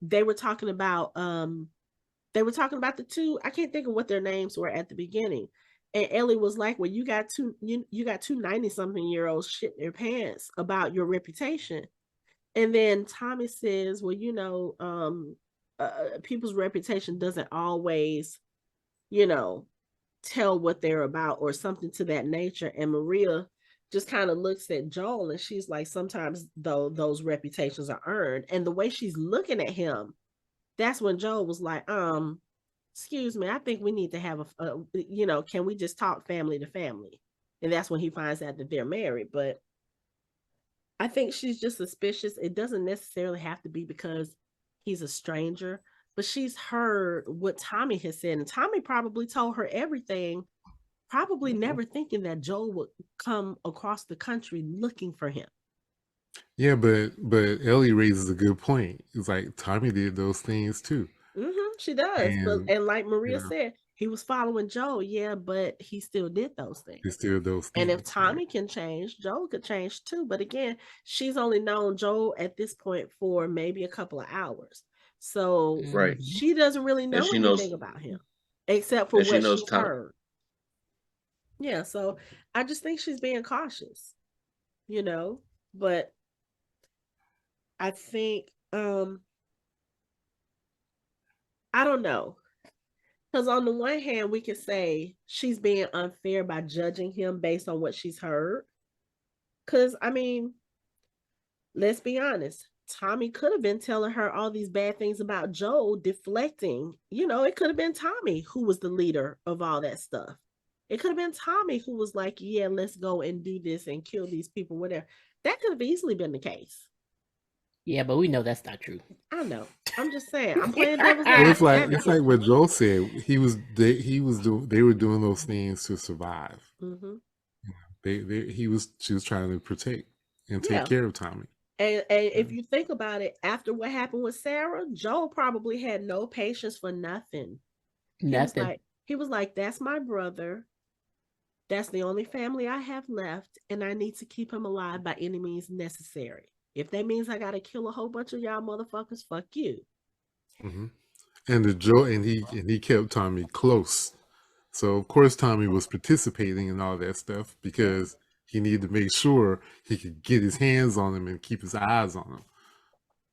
A: they were talking about the 2, I can't think of what their names were at the beginning. And Ellie was like, well, you got two 90-something-year-olds shit their pants about your reputation. And then Tommy says, well, you know, people's reputation doesn't always, you know, tell what they're about, or something to that nature. And Maria just kind of looks at Joel, and she's like, sometimes though those reputations are earned. And the way she's looking at him, that's when Joel was like, excuse me, I think we need to have you know, can we just talk family to family? And that's when he finds out that they're married. But I think she's just suspicious. It doesn't necessarily have to be because he's a stranger, but she's heard what Tommy has said, and Tommy probably told her everything probably never thinking that Joel would come across the country looking for him.
D: Yeah, but Ellie raises a good point. It's like Tommy did those things too.
A: She does. And like Maria
D: yeah,
A: said, he was following Joel, yeah, but he still did those things.
D: he still those things.
A: And if Tommy can change, Joel could change too. But again, she's only known Joel at this point for maybe a couple of hours. So
C: Right.
A: she doesn't really know anything about him except for what she's heard. Yeah, so I just think she's being cautious, you know, but I think I don't know. Because on the one hand, we could say she's being unfair by judging him based on what she's heard. Because, I mean, let's be honest. Tommy could have been telling her all these bad things about Joel, deflecting. You know, it could have been Tommy who was the leader of all that stuff. It could have been Tommy who was like, yeah, let's go and do this and kill these people, whatever. That could have easily been the case.
B: Yeah, but we know that's not true.
A: I know. I'm just saying. I'm playing devil's advocate.
D: It's like what Joel said. They were doing those things to survive. She was trying to protect and take care of Tommy.
A: And if you think about it, after what happened with Sarah, Joel probably had no patience for nothing. He was like, that's my brother. That's the only family I have left, and I need to keep him alive by any means necessary. If that means I gotta kill a whole bunch of y'all motherfuckers, fuck you.
D: And he kept Tommy close. So of course Tommy was participating in all that stuff because he needed to make sure he could get his hands on him and keep his eyes on him.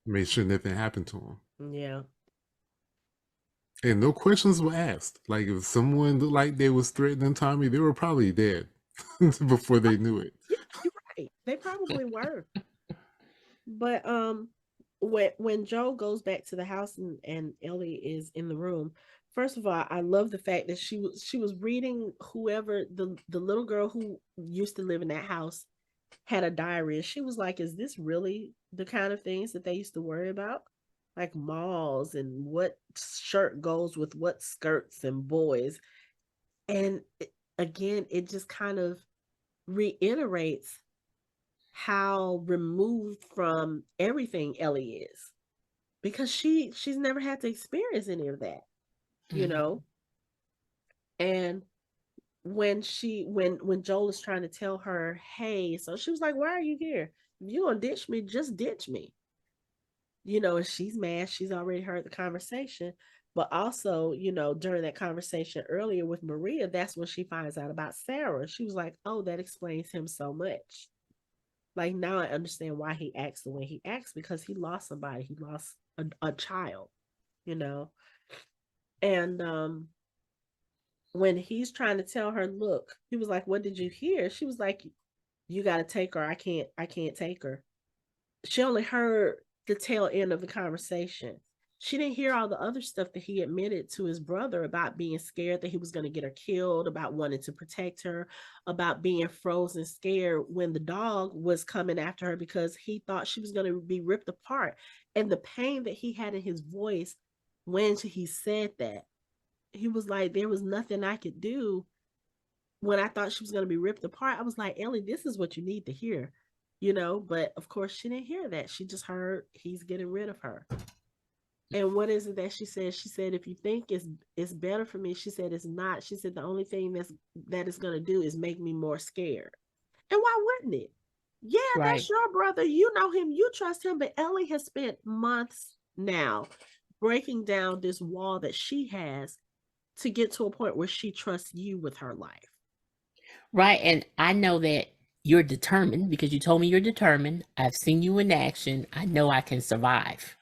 D: Make sure nothing happened to him.
A: Yeah.
D: And no questions were asked. Like if someone looked like they was threatening Tommy, they were probably dead before they knew it.
A: Yeah, you're right. They probably were. But when Joel goes back to the house and Ellie is in the room, first of all, I love the fact that she was reading whoever the little girl who used to live in that house had a diary, and she was like, is this really the kind of things that they used to worry about? Like malls and what shirt goes with what skirts and boys. And again, it just kind of reiterates how removed from everything Ellie is, because she's never had to experience any of that, you know. And when Joel is trying to tell her, hey, so she was like, why are you here? If you're gonna ditch me, just ditch me, you know. And she's mad. She's already heard the conversation, but also, you know, during that conversation earlier with Maria, that's when she finds out about Sarah. She was like, oh, that explains him so much. Like, now I understand why he acts the way he acts, because he lost somebody. He lost a child, you know. And when he's trying to tell her, look, he was like, what did you hear? She was like, you got to take her. I can't take her. She only heard the tail end of the conversation. She didn't hear all the other stuff that he admitted to his brother about being scared that he was going to get her killed, about wanting to protect her, about being frozen scared when the dog was coming after her because he thought she was going to be ripped apart. And the pain that he had in his voice when he said that, he was like, there was nothing I could do when I thought she was going to be ripped apart. I was like, Ellie, this is what you need to hear, you know. But of course she didn't hear that. She just heard he's getting rid of her. And what is it that she said? She said, if you think it's better for me, she said it's not. She said the only thing that is going to do is make me more scared. And why wouldn't it? Yeah, right. That's your brother. You know him. You trust him. But Ellie has spent months now breaking down this wall that she has to get to a point where she trusts you with her life.
B: Right. And I know that you're determined because you told me you're determined. I've seen you in action. I know I can survive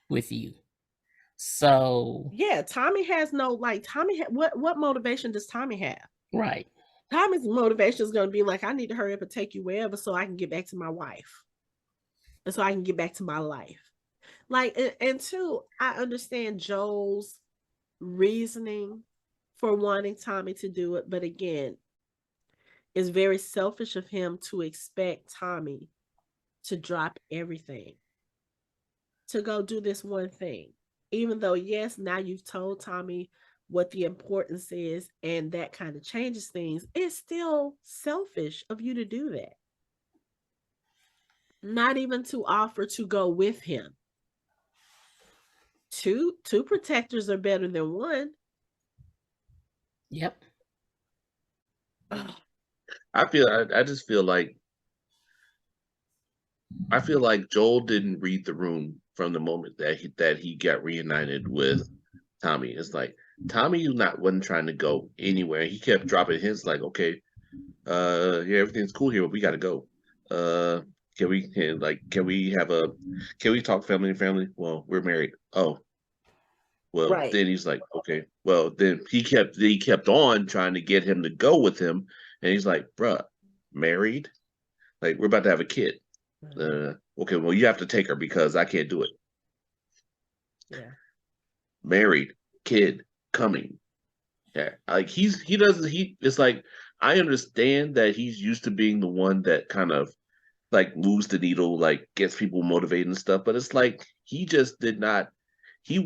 B: with you. So
A: yeah, Tommy has no, like, what motivation does Tommy have?
B: Right.
A: Tommy's motivation is going to be like, I need to hurry up and take you wherever so I can get back to my wife. And so I can get back to my life. Like, and two, I understand Joel's reasoning for wanting Tommy to do it. But again, it's very selfish of him to expect Tommy to drop everything to go do this one thing. Even though, yes, now you've told Tommy what the importance is, and that kind of changes things, it's still selfish of you to do that. Not even to offer to go with him. Two protectors are better than one.
B: Yep.
C: I just feel like Joel didn't read the room from the moment that he got reunited with Tommy. It's like Tommy wasn't trying to go anywhere. He kept dropping hints like, okay, yeah, everything's cool here, but we gotta go. Can we talk family to family? Well, we're married. Oh, well,
A: Right.
C: then he's like, okay. Well, then he kept on trying to get him to go with him, and he's like, bruh, married? Like, we're about to have a kid. Okay, well, you have to take her because I can't do it.
A: Yeah.
C: Married, kid, coming. Yeah, like it's like I understand that he's used to being the one that kind of like moves the needle, like gets people motivated and stuff, but it's like he just did not he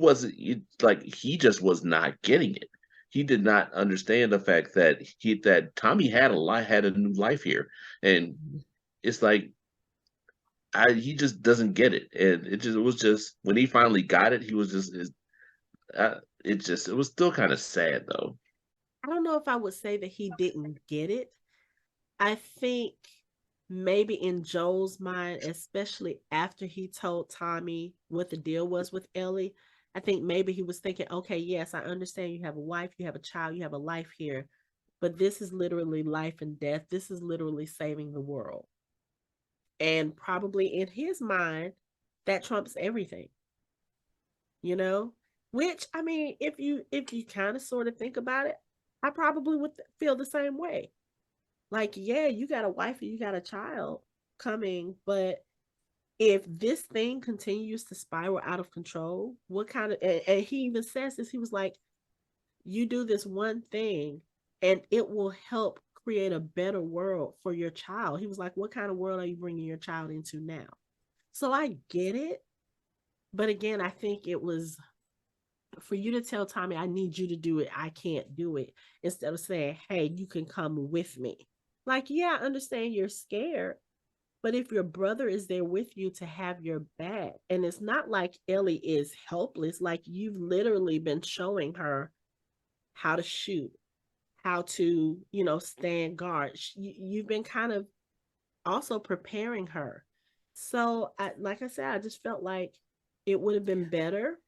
C: just was not getting it. He did not understand the fact that Tommy had a new life here. And it's like he just doesn't get it. And it was just when he finally got it, he was just it was still kind of sad though.
A: I don't know if I would say that he didn't get it. I think maybe in Joel's mind, especially after he told Tommy what the deal was with Ellie, I think maybe he was thinking, okay, yes, I understand you have a wife, you have a child, you have a life here, but this is literally life and death. This is literally saving the world. And probably in his mind, that trumps everything, you know? Which, I mean, if you kind of sort of think about it, I probably would feel the same way. Like, yeah, you got a wife and you got a child coming, but if this thing continues to spiral out of control, what kind of, and he even says this, he was like, you do this one thing and it will help create a better world for your child. He was like, what kind of world are you bringing your child into now? So I get it. But again, I think it was for you to tell Tommy, I need you to do it. I can't do it. Instead of saying, hey, you can come with me. Like, yeah, I understand you're scared, but if your brother is there with you to have your back, and it's not like Ellie is helpless, like you've literally been showing her how to shoot, how to, stand guard. You've been kind of also preparing her. So, like I said, I just felt like it would have been better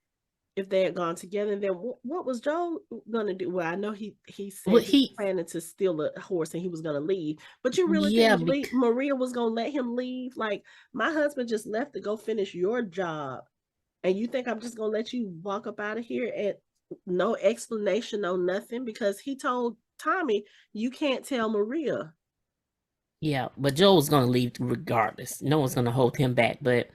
A: if they had gone together. And then what was Joel gonna do? Well, I know he said
B: Well,
A: he was planning to steal a horse and he was gonna leave. But you really
B: yeah,
A: think Maria was gonna let him leave? Like, my husband just left to go finish your job, and you think I'm just gonna let you walk up out of here and no explanation, no nothing? Because he told Tommy, you can't tell Maria.
B: yeah, but Joel was gonna leave regardless. No one's gonna hold him back. But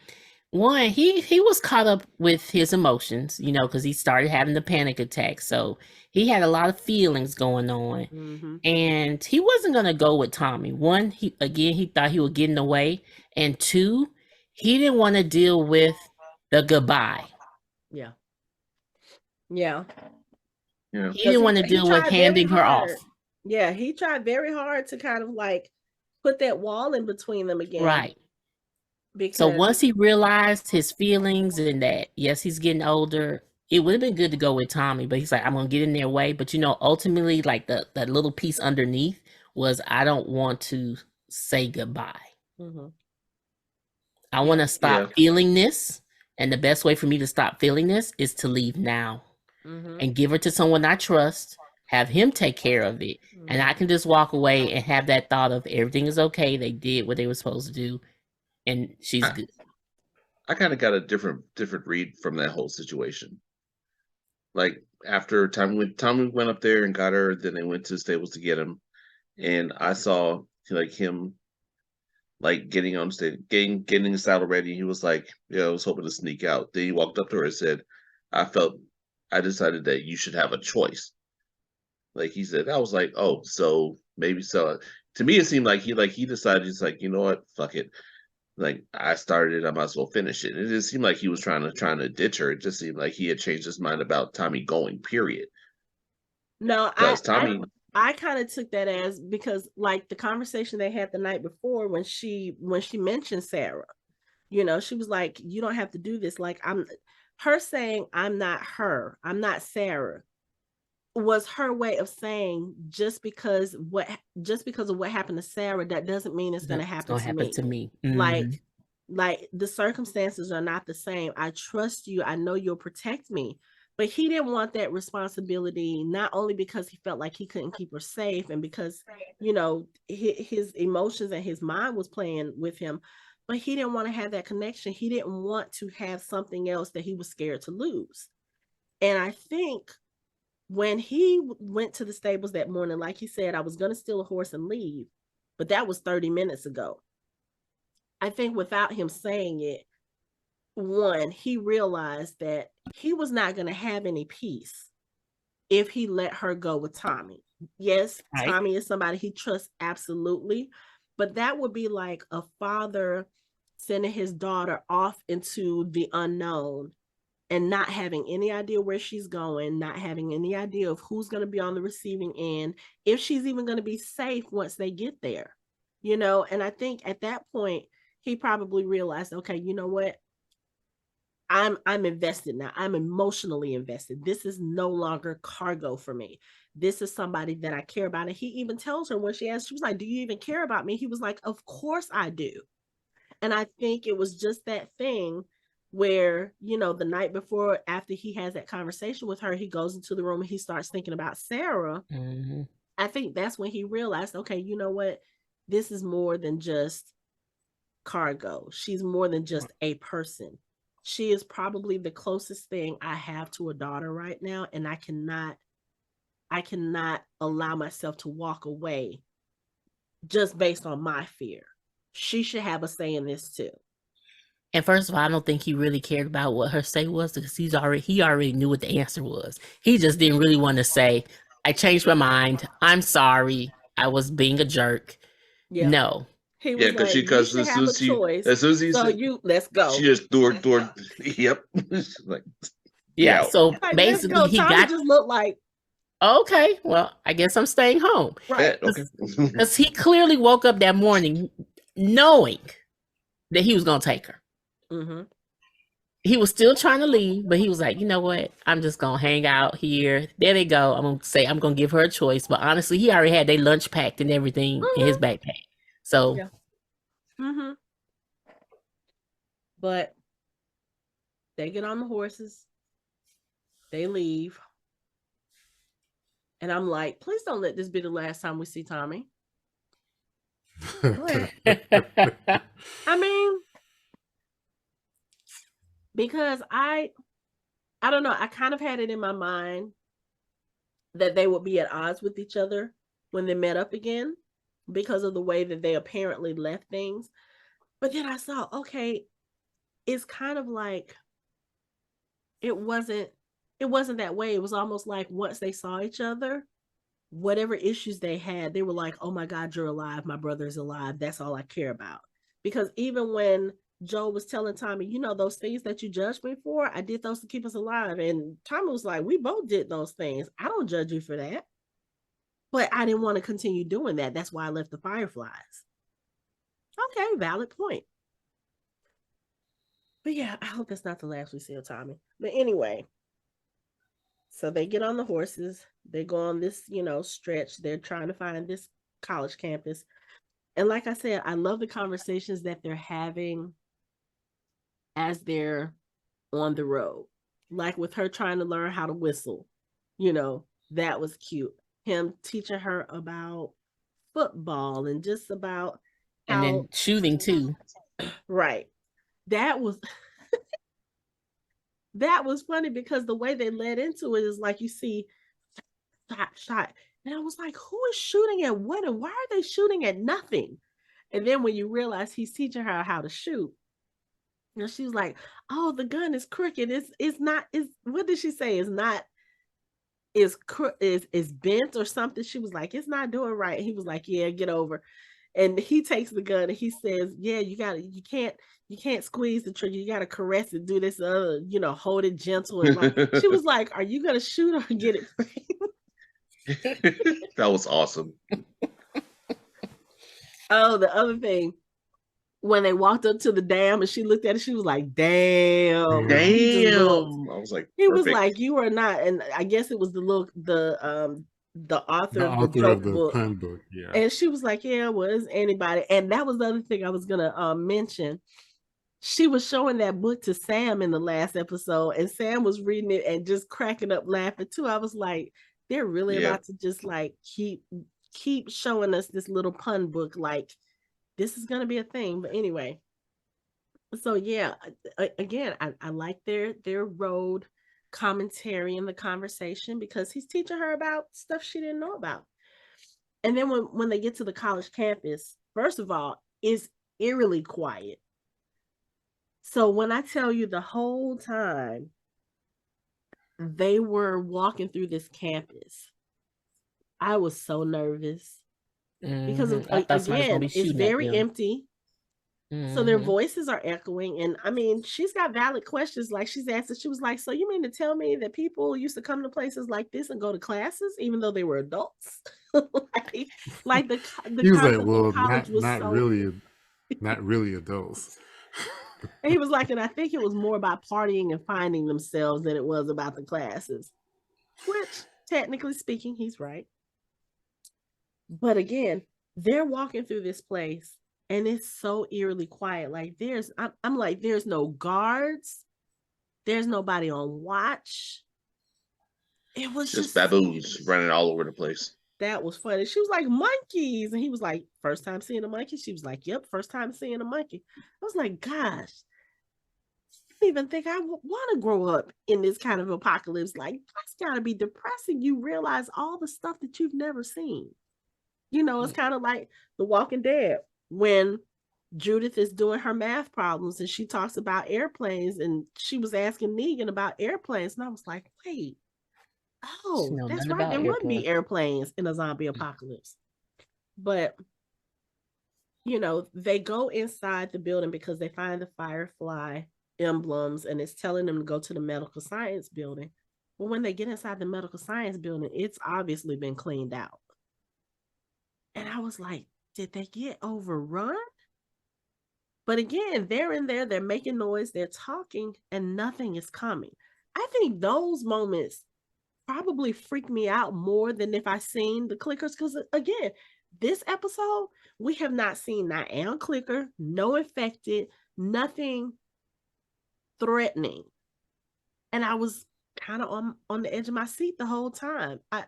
B: one, he was caught up with his emotions, because he started having the panic attack. So he had a lot of feelings going on.
A: Mm-hmm.
B: And he wasn't gonna go with Tommy. One, he thought he would get in the way. And two, he didn't want to deal with the goodbye.
A: Yeah. Yeah.
C: Yeah.
B: He didn't want to deal with handing her off.
A: Yeah, he tried very hard to kind of like put that wall in between them again.
B: Right.
A: Because
B: so once he realized his feelings and that, yes, he's getting older, it would have been good to go with Tommy, but he's like, I'm going to get in their way. But, ultimately, like that little piece underneath was, I don't want to say goodbye.
A: Mm-hmm.
B: I want to stop feeling this. And the best way for me to stop feeling this is to leave now and give her to someone I trust, have him take care of it. And I can just walk away and have that thought of everything is okay. They did what they were supposed to do. And she's good.
C: I kind of got a different read from that whole situation. Like after Tommy went up there and got her, then they went to the stables to get him, and I saw like him like getting on stage, getting the saddle ready. He was like, "Yeah, I was hoping to sneak out." Then he walked up to her and said, I decided that you should have a choice." Like he said, I was like, "Oh, so maybe so." To me, it seemed like he decided he's like, you know what, fuck it. Like I started it, I might as well finish it. It just seemed like he was trying to ditch her. It just seemed like he had changed his mind about Tommy going. Period.
A: No,
C: Tommy.
A: I kind of took that as, because like the conversation they had the night before when she mentioned Sarah, you know, she was like, you don't have to do this. Like her saying, I'm not her, I'm not Sarah, was her way of saying just because of what happened to Sarah, that doesn't mean it's going to happen to me.
B: Mm-hmm.
A: Like the circumstances are not the same. I trust you. I know you'll protect me. But he didn't want that responsibility, not only because he felt like he couldn't keep her safe and because, you know, his emotions and his mind was playing with him, but he didn't want to have that connection. He didn't want to have something else that he was scared to lose. And I think when he went to the stables that morning, like he said, I was going to steal a horse and leave, but that was 30 minutes ago. I think without him saying it, one, he realized that he was not going to have any peace if he let her go with Tommy. Yes, right. Tommy is somebody he trusts absolutely, but that would be like a father sending his daughter off into the unknown and not having any idea where she's going, not having any idea of who's going to be on the receiving end, if she's even going to be safe once they get there, you know? And I think at that point, he probably realized, okay, you know what? I'm invested now. I'm emotionally invested. This is no longer cargo for me. This is somebody that I care about. And he even tells her when she asked, she was like, do you even care about me? He was like, of course I do. And I think it was just that thing where, you know, the night before, after he has that conversation with her, he goes into the room and he starts thinking about Sarah.
B: Mm-hmm.
A: I think that's when he realized, okay, you know what? This is more than just cargo. She's more than just a person. She is probably the closest thing I have to a daughter right now. And I cannot allow myself to walk away just based on my fear. She should have a say in this too.
B: And first of all, I don't think he really cared about what her say was, because he already knew what the answer was. He just didn't really want to say, I changed my mind. I'm sorry. I was being a jerk. Yeah. No.
A: He was because as soon as he said, let's go.
C: She just threw her. Yep. Like,
B: yeah. So like, basically, he
A: Tommy just looked like,
B: okay, well, I guess I'm staying home.
A: Right.
B: Because he clearly woke up that morning knowing that he was going to take her.
A: Mm-hmm.
B: He was still trying to leave, but he was like, you know what? I'm just going to hang out here. There they go. I'm going to say, I'm going to give her a choice. But honestly, he already had their lunch packed and everything in his backpack. So.
A: Yeah. Mm-hmm. But they get on the horses. They leave. And I'm like, please don't let this be the last time we see Tommy. I mean, because I don't know, I kind of had it in my mind that they would be at odds with each other when they met up again because of the way that they apparently left things. But then I saw, okay, it's kind of like it wasn't that way. It was almost like once they saw each other, whatever issues they had, they were like, oh my God, you're alive. My brother's alive. That's all I care about. Because even when Joel was telling Tommy, you know, those things that you judged me for, I did those to keep us alive. And Tommy was like, we both did those things. I don't judge you for that. But I didn't want to continue doing that. That's why I left the Fireflies. Okay, valid point. But yeah, I hope that's not the last we see of Tommy. But anyway, so they get on the horses. They go on this, you know, stretch. They're trying to find this college campus. And like I said, I love the conversations that they're having as they're on the road. Like with her trying to learn how to whistle, you know, that was cute. Him teaching her about football and just about
B: and then shooting too.
A: Right. That was that was funny because the way they led into it is like you see shot. And I was like, who is shooting at what? And why are they shooting at nothing? And then when you realize he's teaching her how to shoot, you know, she was like, oh, the gun is crooked. It's not, what did she say? It's not, is bent or something. She was like, it's not doing right. He was like, yeah, get over. And he takes the gun and he says, yeah, you can't squeeze the trigger. You got to caress it, do this, you know, hold it gentle. And like, she was like, are you going to shoot or get it framed?
C: That was awesome.
A: Oh, the other thing, when they walked up to the dam and she looked at it, she was like, damn.
C: Damn. I was like,
A: he was like, you are not. And I guess it was the author of the joke book.
D: Pun book, yeah.
A: And she was like, yeah, well, it's anybody. And that was the other thing I was gonna mention. She was showing that book to Sam in the last episode, and Sam was reading it and just cracking up laughing too. I was like, they're really about to just like keep showing us this little pun book, like this is gonna be a thing. But anyway, so yeah, again, I like their road commentary in the conversation because he's teaching her about stuff she didn't know about. And then when they get to the college campus, first of all, it's eerily quiet. So when I tell you the whole time they were walking through this campus, I was so nervous because again, it's very empty. So their voices are echoing. And I mean, she's got valid questions. Like she's asked, she was like, so you mean to tell me that people used to come to places like this and go to classes, even though they were adults? like the
D: he was like, well, not really adults.
A: And he was like, and I think it was more about partying and finding themselves than it was about the classes, which technically speaking, he's right. But again, they're walking through this place and it's so eerily quiet. Like I'm like, there's no guards. There's nobody on watch. It was just
C: baboons running all over the place.
A: That was funny. She was like, monkeys. And he was like, first time seeing a monkey? She was like, yep, first time seeing a monkey. I was like, gosh, I don't even think I want to grow up in this kind of apocalypse. Like, that's got to be depressing. You realize all the stuff that you've never seen. You know, it's kind of like The Walking Dead when Judith is doing her math problems and she talks about airplanes and she was asking Negan about airplanes. And I was like, wait. Oh, that's right. There wouldn't be airplanes in a zombie apocalypse. But, you know, they go inside the building because they find the Firefly emblems and it's telling them to go to the medical science building. Well, when they get inside the medical science building, it's obviously been cleaned out. And I was like, did they get overrun? But again, they're in there, they're making noise, they're talking, and nothing is coming. I think those moments probably freak me out more than if I seen the clickers. Because again, this episode, we have not seen not an clicker, no infected, nothing threatening. And I was kind of on the edge of my seat the whole time. I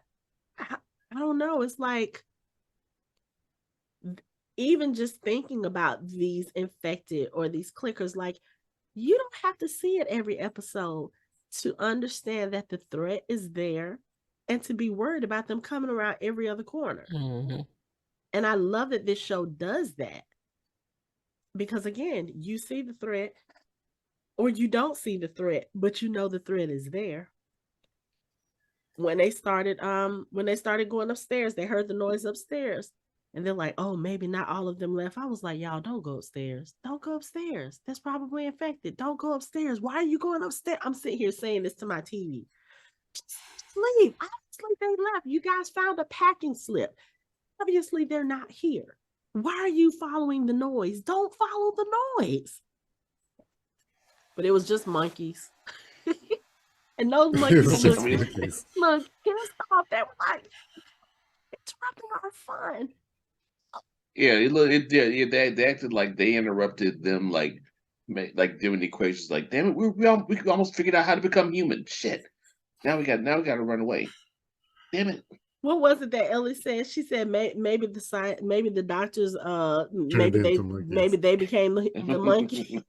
A: don't know. It's like, even just thinking about these infected or these clickers, like you don't have to see it every episode to understand that the threat is there and to be worried about them coming around every other corner. Mm-hmm. And I love that this show does that because again, you see the threat or you don't see the threat, but you know the threat is there. When they started going upstairs, they heard the noise upstairs. And they're like, oh, maybe not all of them left. I was like, y'all, don't go upstairs. Don't go upstairs. That's probably infected. Don't go upstairs. Why are you going upstairs? I'm sitting here saying this to my TV. Just leave. Obviously, they left. You guys found a packing slip. Obviously, they're not here. Why are you following the noise? Don't follow the noise. But it was just monkeys. And those monkeys look pissed off. They were like, interrupting our fun.
C: Yeah, they acted like they interrupted them, like doing the equations. Like, damn it, we almost figured out how to become human. Shit, now we got to run away. Damn it.
A: What was it that Ellie said? She said maybe the doctors maybe they became the monkey.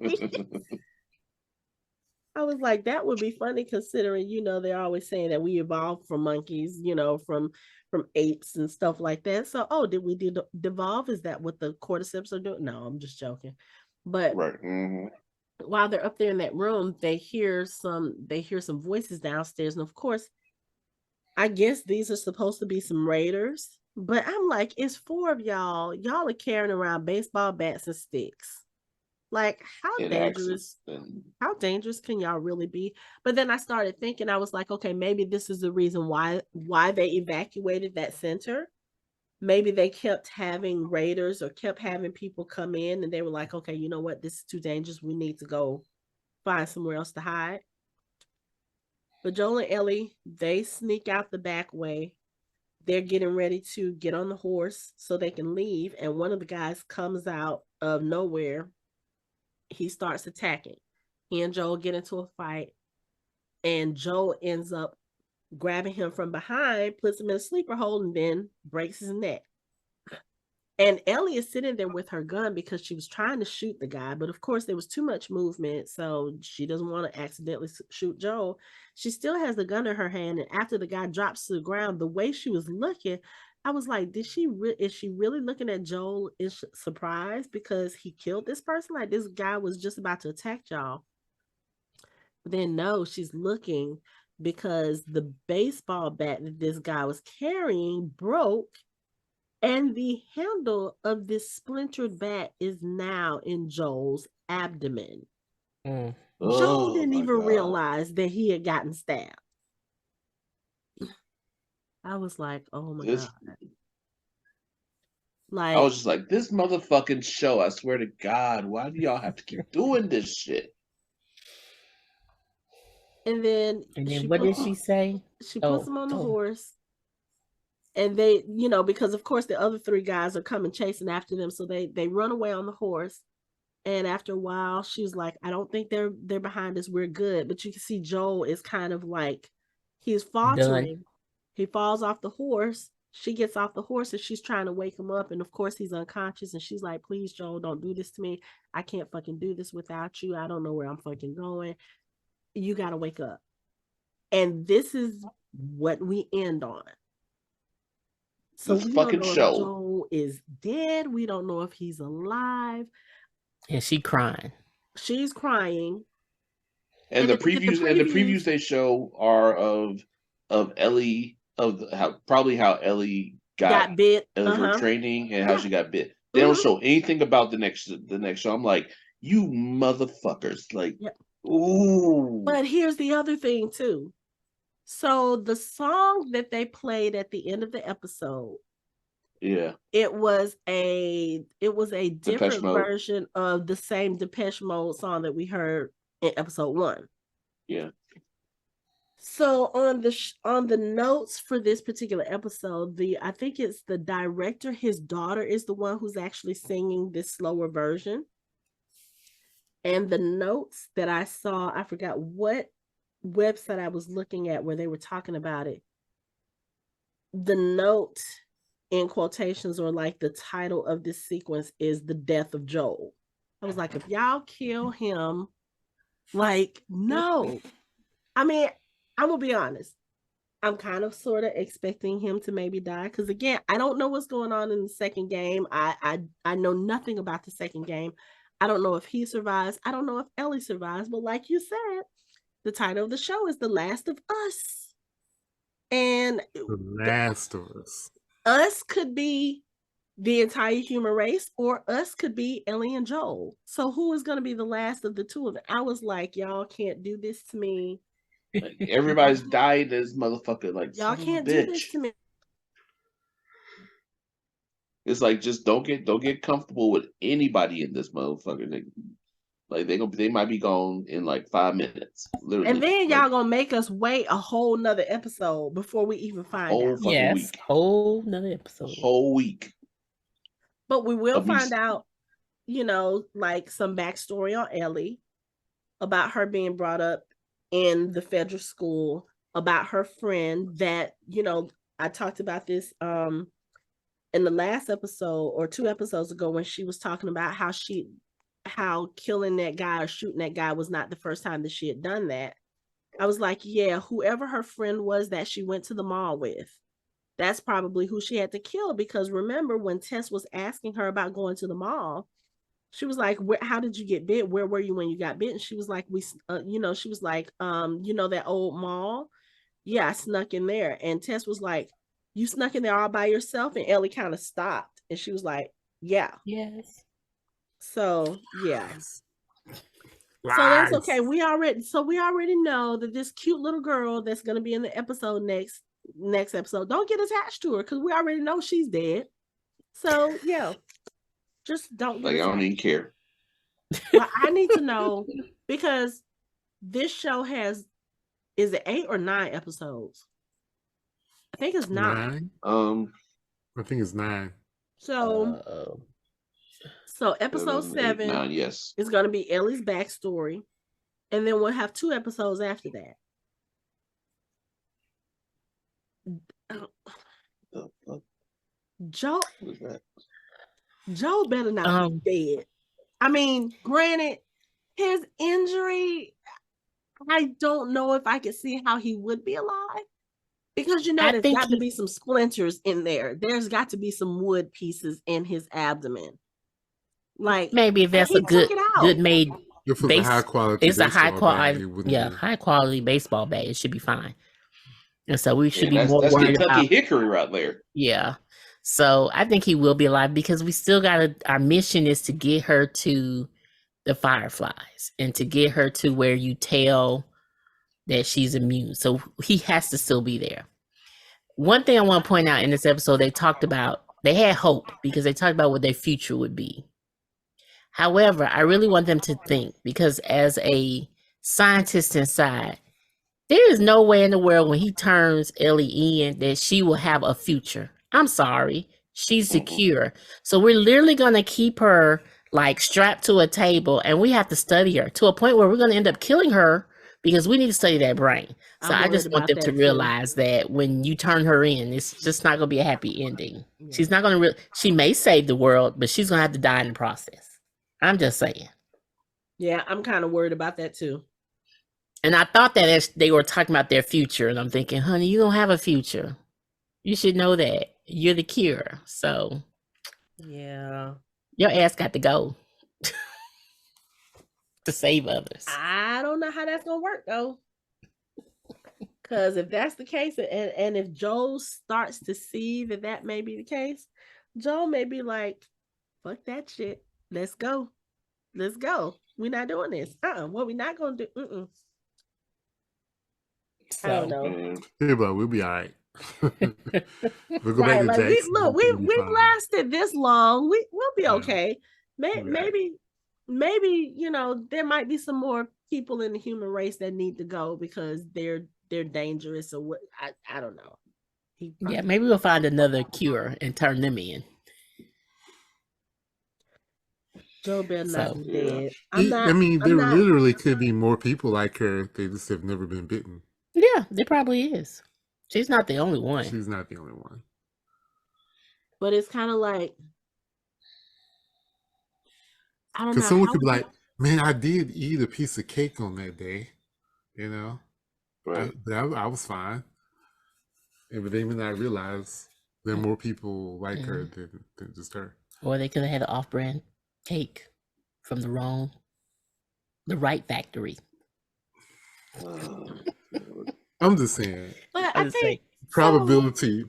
A: I was like, that would be funny considering, you know, they're always saying that we evolved from monkeys, you know, from apes and stuff like that. So, did we devolve? Is that what the cordyceps are doing? No, I'm just joking. But
C: right. Mm-hmm.
A: While they're up there in that room, they hear some voices downstairs. And of course, I guess these are supposed to be some raiders. But I'm like, it's 4 of y'all. Y'all are carrying around baseball bats and sticks. Like, how dangerous can y'all really be? But then I started thinking, I was like, okay, maybe this is the reason why they evacuated that center. Maybe they kept having raiders or kept having people come in and they were like, okay, you know what? This is too dangerous. We need to go find somewhere else to hide. But Joel and Ellie, they sneak out the back way. They're getting ready to get on the horse so they can leave. And one of the guys comes out of nowhere. He starts attacking. He and Joel get into a fight. And Joel ends up grabbing him from behind, puts him in a sleeper hold, and then breaks his neck. And Ellie is sitting there with her gun because she was trying to shoot the guy, but of course there was too much movement, so she doesn't want to accidentally shoot Joel. She still has the gun in her hand, and after the guy drops to the ground, the way she was looking, I was like, is she really looking at Joel in surprise because he killed this person? Like, this guy was just about to attack y'all. But then no, she's looking because the baseball bat that this guy was carrying broke. And the handle of this splintered bat is now in Joel's abdomen. Joel didn't even realize that he had gotten stabbed. I was like, oh my God.
C: Like, I was just like, this motherfucking show, I swear to God, why do y'all have to keep doing this shit?
A: And then
B: what did she say?
A: She puts him on the horse. And they, because of course the other three guys are coming chasing after them. So they run away on the horse. And after a while, she was like, I don't think they're behind us. We're good. But you can see Joel is kind of like, he's faltering. Done. He falls off the horse. She gets off the horse and she's trying to wake him up. And of course he's unconscious. And she's like, please, Joel, don't do this to me. I can't fucking do this without you. I don't know where I'm fucking going. You got to wake up. And this is what we end on. So we don't know if Joel is dead. We don't know if he's alive.
B: And she's crying.
A: She's crying.
C: And the previews they show are of Ellie, how Ellie got bit, her training and how she got bit. They don't show anything about the next show. I'm like, you motherfuckers, like, ooh.
A: But here's the other thing too. So the song that they played at the end of the episode, it was a different version of the same Depeche Mode song that we heard in episode 1.
C: Yeah.
A: So on the notes for this particular episode, I think it's the director, his daughter is the one who's actually singing this slower version. And the notes that I saw, I forgot what website I was looking at where they were talking about it. The note in quotations, or like the title of this sequence, is The Death of Joel. I was like, if y'all kill him, like, no. I mean, I'm gonna be honest, I'm kind of sort of expecting him to maybe die, because again, I don't know what's going on in the second game. I know nothing about the second game. I don't know if he survives. I don't know if Ellie survives. But like you said, the title of the show is The Last of Us. And
D: The Last of Us.
A: Us could be the entire human race, or us could be Ellie and Joel. So who is going to be the last of the two of them? I was like, y'all can't do this to me.
C: Like, everybody's died as motherfucker. Like,
A: y'all can't do this to me.
C: It's like, just don't get comfortable with anybody in this motherfucker. Like they might be gone in like 5 minutes, literally.
A: And then y'all gonna make us wait a whole nother episode before we even find out.
B: Yes, whole nother episode,
C: whole week.
A: But we will find out, like some backstory on Ellie, about her being brought up in the federal school, about her friend that I talked about this in the last episode or 2 episodes ago when she was talking about how killing that guy or shooting that guy was not the first time that she had done that. I was like, yeah, whoever her friend was that she went to the mall with, that's probably who she had to kill. Because remember when Tess was asking her about going to the mall, she was like, how did you get bit? Where were you when you got bit? And she was like, she was like, that old mall? Yeah, I snuck in there. And Tess was like, you snuck in there all by yourself? And Ellie kind of stopped. And she was like, yeah.
B: Yes.
A: So yeah.
D: Lies.
A: So that's okay. We already know that this cute little girl that's gonna be in the episode next episode, don't get attached to her because we already know she's dead. So yeah, just don't get
C: Like, I
A: attached.
C: don't even care.
A: Well, I need to know because this show is it 8 or 9 episodes? I think it's 9.
D: I think it's 9.
A: So episode 7,
C: 8, 9, yes,
A: is going to be Ellie's backstory, and then we'll have 2 episodes after that. Joe better not be dead. I mean, granted, his injury, I don't know if I could see how he would be alive. Because there's got to be some splinters in there. There's got to be some wood pieces in his abdomen. Like
B: maybe if that's a good made
D: if it's a high quality,
B: it's a high quality baseball bat, it should be fine. And so we should be more worried
C: Kentucky
B: about
C: hickory right there.
B: Yeah. So I think he will be alive because we still our mission is to get her to the Fireflies and to get her to where you tell that she's immune. So he has to still be there. One thing I want to point out in this episode, they had hope because they talked about what their future would be. However, I really want them to think, because as a scientist inside, there is no way in the world when he turns Ellie in that she will have a future. I'm sorry. She's secure. So we're literally going to keep her like strapped to a table, and we have to study her to a point where we're going to end up killing her because we need to study that brain. So I just want them to realize that when you turn her in, it's just not going to be a happy ending. Yeah. She's not going to she may save the world, but she's going to have to die in the process. I'm just saying.
A: Yeah, I'm kind of worried about that too.
B: And I thought that as they were talking about their future, and I'm thinking, honey, you don't have a future. You should know that. You're the cure. So
A: yeah,
B: your ass got to go to save others.
A: I don't know how that's gonna work though. Because if that's the case, and if Joel starts to see that may be the case, Joel may be like, fuck that shit. Let's go. We're not doing this. What we not gonna do?
B: So,
A: I don't know.
D: Yeah, but we'll be all right. We'll go back to Jackson.
A: We lasted this long. We'll be okay. Maybe there might be some more people in the human race that need to go because they're dangerous or what. I don't know.
B: Yeah, maybe we'll find another cure and turn them in.
A: Joe better not be dead.
D: There literally could be more people like her. They just have never been bitten.
B: Yeah, there probably is. She's not the only one.
D: She's not the only one.
A: But it's kind of like, I don't know.
D: Because someone could be like, man, I did eat a piece of cake on that day.
C: Right.
D: I was fine. But they may not realize there are more people like her than just her.
B: Or they could have had an off-brand cake from the right factory.
D: I'm just saying.
A: But I think
D: probability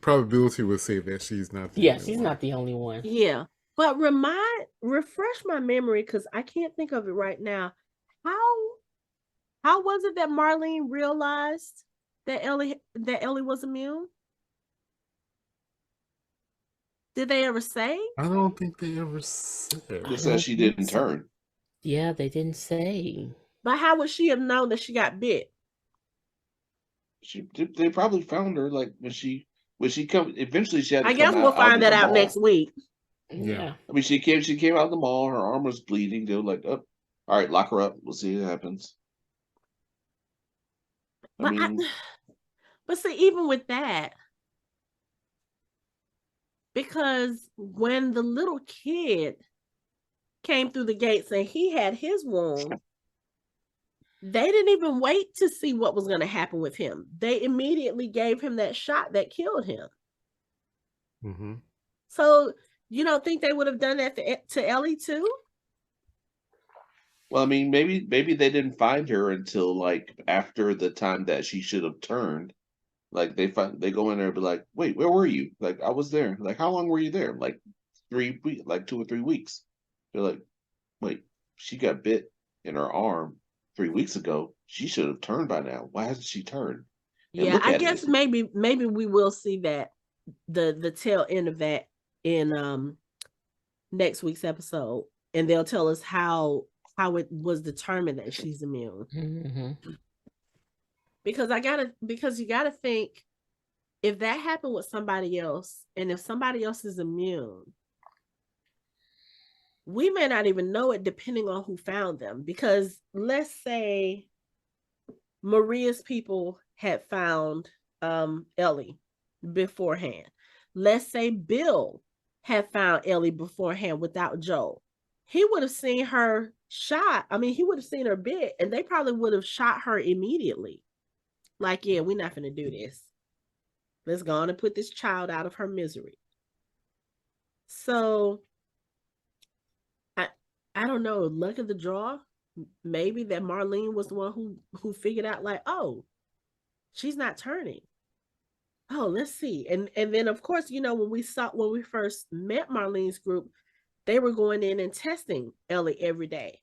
D: would say that she's not the only one.
B: Not the only one.
A: Yeah. But refresh my memory, because I can't think of it right now. How was it that Marlene realized that Ellie was immune? Did they ever say?
D: I don't think they ever said.
C: They said she didn't turn.
B: Yeah, they didn't say.
A: But how would she have known that she got bit?
C: They probably found her like when she come. Eventually, she had.
A: I guess we'll find that out next week.
B: Yeah.
C: I mean, she came out of the mall. Her arm was bleeding. They were like, "Oh, all right, lock her up. We'll see what happens."
A: But see, even with that, because when the little kid came through the gates and he had his wound, they didn't even wait to see what was going to happen with him. They immediately gave him that shot that killed him.
D: Mm-hmm.
A: So you don't think they would have done that to Ellie too?
C: Well, I mean, maybe they didn't find her until like after the time that she should have turned. Like they go in there and be like, "Wait, where were you?" Like, "I was there." Like, "How long were you there?" Like 3 weeks, like 2 or 3 weeks. They're like, wait, she got bit in her arm 3 weeks ago. She should have turned by now. Why hasn't she turned? And
A: Yeah,
C: look
A: I
C: at
A: guess
C: it.
A: maybe we will see that the tail end of that in next week's episode, and they'll tell us how it was determined that she's immune.
B: Mm-hmm.
A: Because you gotta think, if that happened with somebody else, and if somebody else is immune, we may not even know it depending on who found them. Because let's say Maria's people had found Ellie beforehand. Let's say Bill had found Ellie beforehand without Joel. He would have seen her shot. I mean, he would have seen her bit, and they probably would have shot her immediately. Like, yeah, we're not going to do this. Let's go on and put this child out of her misery. So, I don't know. Luck of the draw. Maybe that Marlene was the one who figured out, like, oh, she's not turning. Oh, let's see. And then of course, when we first met Marlene's group, they were going in and testing Ellie every day.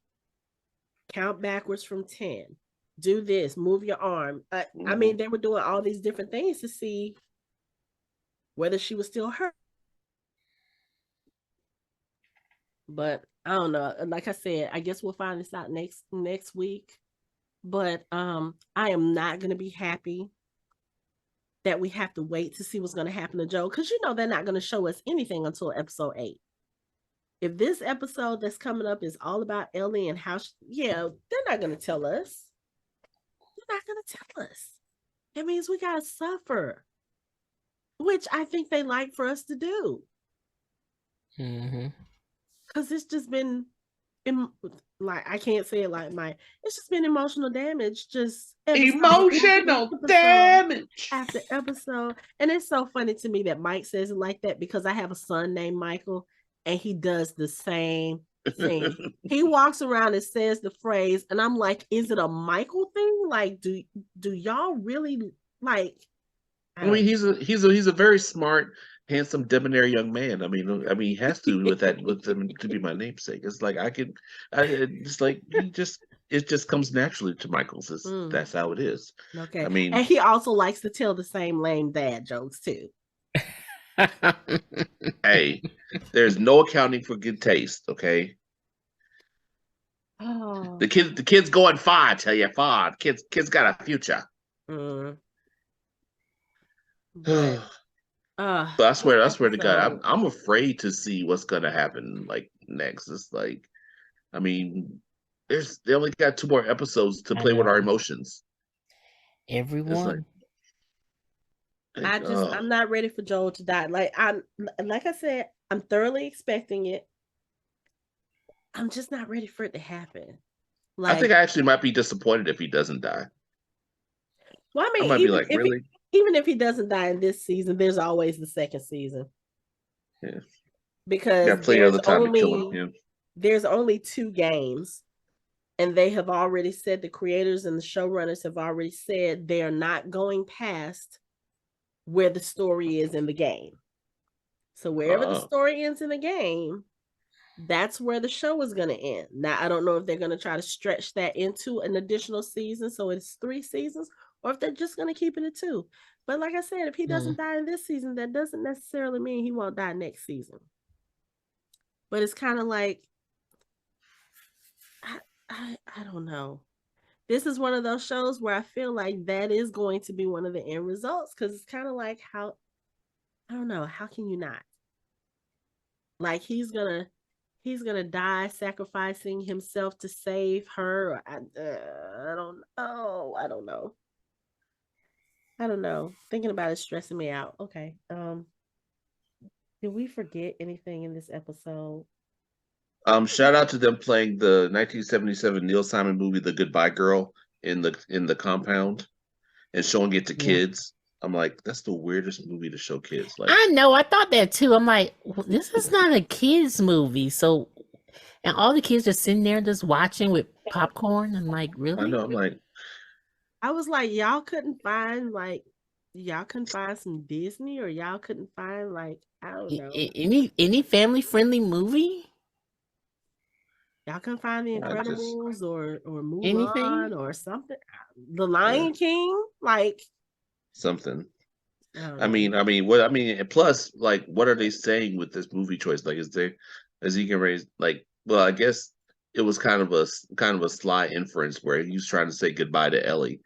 A: Count backwards from 10. Do this, move your arm. I mean, they were doing all these different things to see whether she was still hurt. But I don't know. Like I said, I guess we'll find this out next week. But I am not going to be happy that we have to wait to see what's going to happen to Joe, because they're not going to show us anything until episode 8. If this episode that's coming up is all about Ellie and how they're not going to tell us. They're not going to tell us. It means we got to suffer, which I think they like for us to do. Because it's just been I can't say it like it's just been emotional damage, just
C: emotional damage
A: after episode. And it's so funny to me that Mike says it like that, because I have a son named Michael, and he does the same thing. He walks around and says the phrase, and I'm like, is it a Michael thing? Like, do y'all really like?
C: I mean, he's a very smart, handsome, debonair young man. I mean, he has to with them to be my namesake. It's like it just comes naturally to Michael's. That's how it is.
A: Okay.
C: I mean,
A: and he also likes to tell the same lame dad jokes too.
C: Hey, there's no accounting for good taste. Okay.
A: Oh.
C: The kids going far. I tell you, far. Kids got a future. But I swear to God, I'm afraid to see what's gonna happen like next. It's like, I mean, they only got 2 more episodes to play with our emotions.
B: Everyone.
A: I'm not ready for Joel to die. Like I said, I'm thoroughly expecting it. I'm just not ready for it to happen.
C: I think I actually might be disappointed if he doesn't die.
A: Well, I mean,
C: I might be like, really?
A: Even if he doesn't die in this season, there's always the second season.
C: Yeah.
A: Because
C: got plenty of the time to kill him. Yeah.
A: There's only 2 games, and they have already said, the creators and the showrunners have already said, they are not going past where the story is in the game. So wherever the story ends in the game, that's where the show is going to end. Now, I don't know if they're going to try to stretch that into an additional season, so it's 3 seasons, or if they're just going to keep it at 2. But like I said, if he doesn't die in this season, that doesn't necessarily mean he won't die next season. But it's kind of like, I don't know. This is one of those shows where I feel like that is going to be one of the end results, because it's kind of like, I don't know, how can you not? Like, he's gonna die sacrificing himself to save her. I don't know. Thinking about it stressing me out. Okay. Did we forget anything in this episode?
C: Shout out to them playing the 1977 Neil Simon movie, The Goodbye Girl, in the compound and showing it to kids. I'm like, that's the weirdest movie to show kids. Like,
B: I know, I thought that too. I'm like, well, this is not a kids movie. So, and all the kids just sitting there just watching with popcorn. I'm like, really?
C: I know. I'm like,
A: I was like, y'all couldn't find some Disney, or y'all couldn't find, like, I don't know,
B: any family friendly movie.
A: Y'all can find the Incredibles or
B: anything
A: Mulan or something. The Lion King, like
C: something. I mean, and plus, like, what are they saying with this movie choice? Like, is he gonna raise like? Well, I guess it was kind of a sly inference where he's trying to say goodbye to Ellie,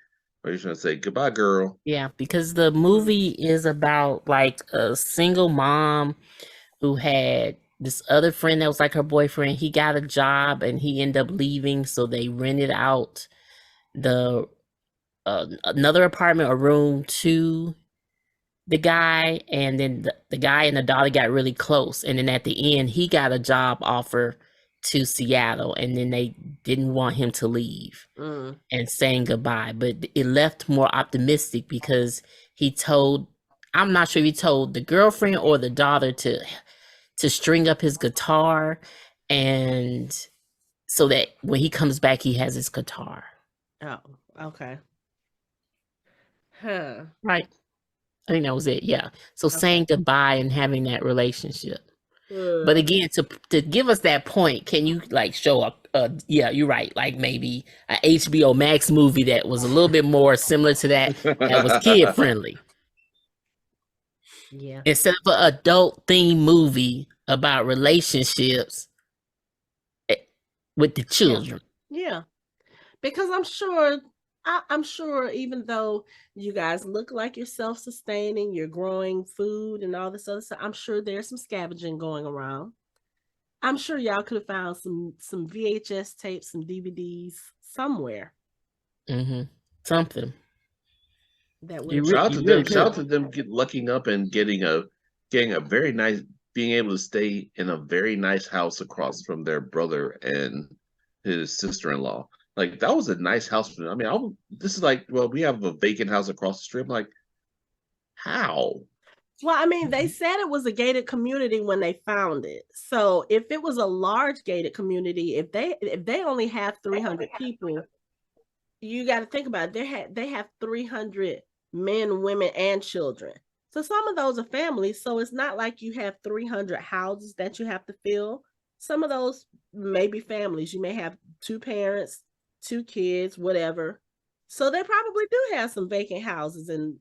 C: or he's trying to say goodbye, girl.
B: Yeah, because the movie is about like a single mom who had this other friend that was like her boyfriend. He got a job and he ended up leaving, so they rented out the another apartment or room to the guy, and then the guy and the daughter got really close, and then at the end he got a job offer to Seattle, and then they didn't want him to leave and saying goodbye, but it left more optimistic because he told, I'm not sure if he told the girlfriend or the daughter to string up his guitar, and so that when he comes back he has his guitar.
A: Oh, okay. Huh.
B: Right. I think that was it. Yeah. So saying goodbye and having that relationship. But again, to give us that point, can you like show up? Yeah, you're right. Like maybe a HBO Max movie that was a little bit more similar to that was kid friendly.
A: Yeah.
B: Instead of an adult themed movie about relationships with the children.
A: Yeah. Because I'm sure even though you guys look like you're self-sustaining, you're growing food and all this other stuff, I'm sure there's some scavenging going around. I'm sure y'all could have found some VHS tapes, some DVDs somewhere.
B: Something.
A: That would
C: shout out to them lucking up and getting a very nice, being able to stay in a very nice house across from their brother and his sister-in-law. Like that was a nice house for them. I mean, this is like, well, we have a vacant house across the street. I'm like, how?
A: Well, I mean, they said it was a gated community when they found it. So if it was a large gated community, if they only have 300 people, you got to think about it. They have 300 men, women, and children. So some of those are families. So it's not like you have 300 houses that you have to fill. Some of those may be families. You may have 2 parents, 2 kids, whatever. So they probably do have some vacant houses, and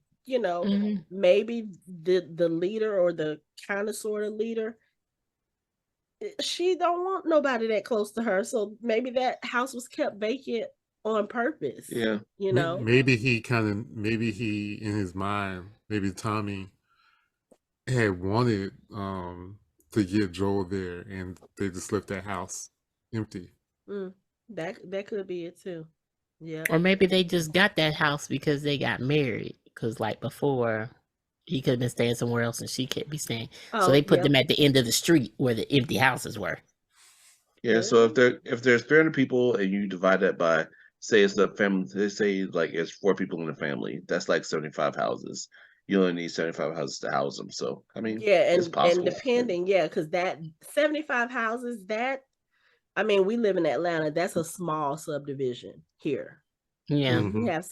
A: maybe the leader or the kind of sort of leader, she don't want nobody that close to her. So maybe that house was kept vacant on purpose.
C: Yeah.
D: Maybe he in his mind, maybe Tommy had wanted to get Joel there, and they just left that house empty.
A: That could be it too. Yeah.
B: Or maybe they just got that house because they got married. Because like before, he could have been staying somewhere else and she can't be staying. So they put them at the end of the street where the empty houses were.
C: Yeah. So if there's 300 people and you divide that by, say it's a family, they say like it's 4 people in the family, that's like 75 houses. You only need 75 houses to house them. So I mean, it's possible.
A: And depending, because that 75 houses, we live in Atlanta. That's a small subdivision here.
B: Yeah.
A: You have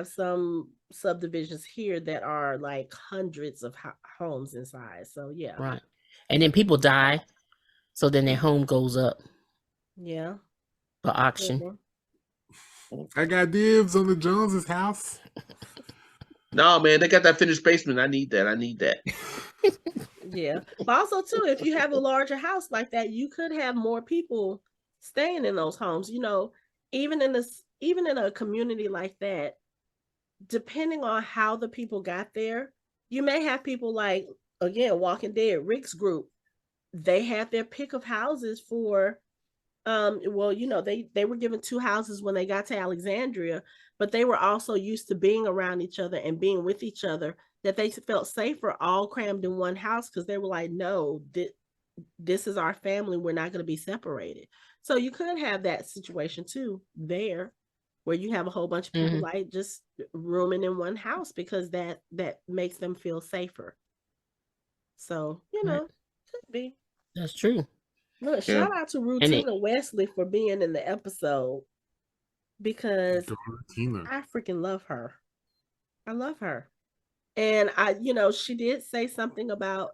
A: some subdivisions here that are like hundreds of homes inside. So yeah.
B: Right. And then people die, so then their home goes up.
A: Yeah.
B: For auction.
D: I got dibs on the Joneses' house.
C: No, man, they got that finished basement. I need that.
A: Yeah. But also too, if you have a larger house like that, you could have more people staying in those homes. Even in a community like that, depending on how the people got there, you may have people like, again, Walking Dead, Rick's group. They had their pick of houses for they were given 2 houses when they got to Alexandria, but they were also used to being around each other and being with each other, that they felt safer all crammed in one house, because they were like, no, this is our family, we're not going to be separated. So you could have that situation too there, where you have a whole bunch of people like just rooming in one house, because that makes them feel safer. So could be.
B: That's true.
A: Look, shout out to Rutina Wesley for being in the episode, because I freaking love her. I love her. And she did say something about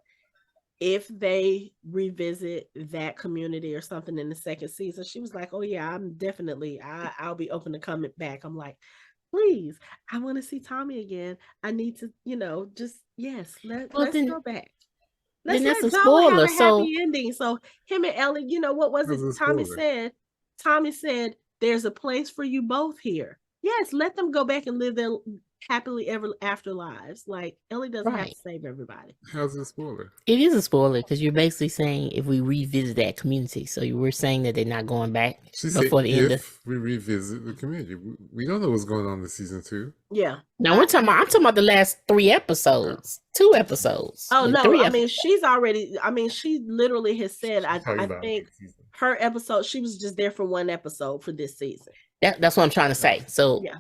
A: if they revisit that community or something in the second season. She was like, "Oh yeah, I'll be open to coming back." I'm like, "Please, I want to see Tommy again. I need to, let's
B: then
A: go back.
B: then
A: Let's
B: that's
A: let
B: a
A: Joel have
B: spoiler.
A: a happy
B: So
A: ending." So him and Ellie, what was it?
D: That's a
A: Tommy
D: spoiler.
A: said, "There's a place for you both here." Yes, let them go back and live their happily ever after lives. Like, Ellie doesn't have to
B: right.
A: save everybody.
D: How's it a spoiler?
B: It is a spoiler because you're basically saying if we revisit that community, so you were saying that they're not going back
D: She said
B: before the end of.
D: if we revisit the community. We don't know what's going on in season 2.
A: Yeah.
B: No, I'm talking about the last 3 episodes, 2 episodes.
A: Oh no,
B: 3
A: I mean she literally has said I
D: Talking
A: think
D: next season.
A: her episode, she was just there for one episode for this season.
B: That's what I'm trying to say. So
A: Yeah.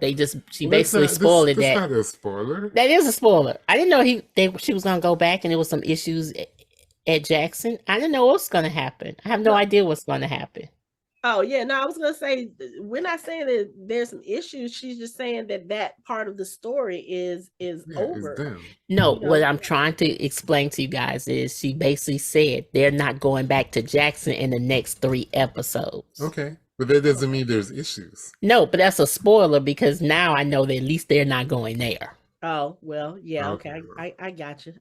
B: she basically spoiled it.
D: That's not a spoiler.
B: That is a spoiler. I didn't know she was gonna go back and there was some issues at Jackson. I didn't know what's gonna happen. I have no idea what's gonna happen.
A: Oh yeah, no, I was gonna say we're not saying that there's some issues. She's just saying that part of the story is over.
D: It's done.
B: No, what I'm trying to explain to you guys is she basically said they're not going back to Jackson in the next 3 episodes.
D: Okay, but that doesn't mean there's issues.
B: No, but that's a spoiler because now I know that at least they're not going there.
A: Oh well, yeah, okay.
D: Okay.
A: I got you.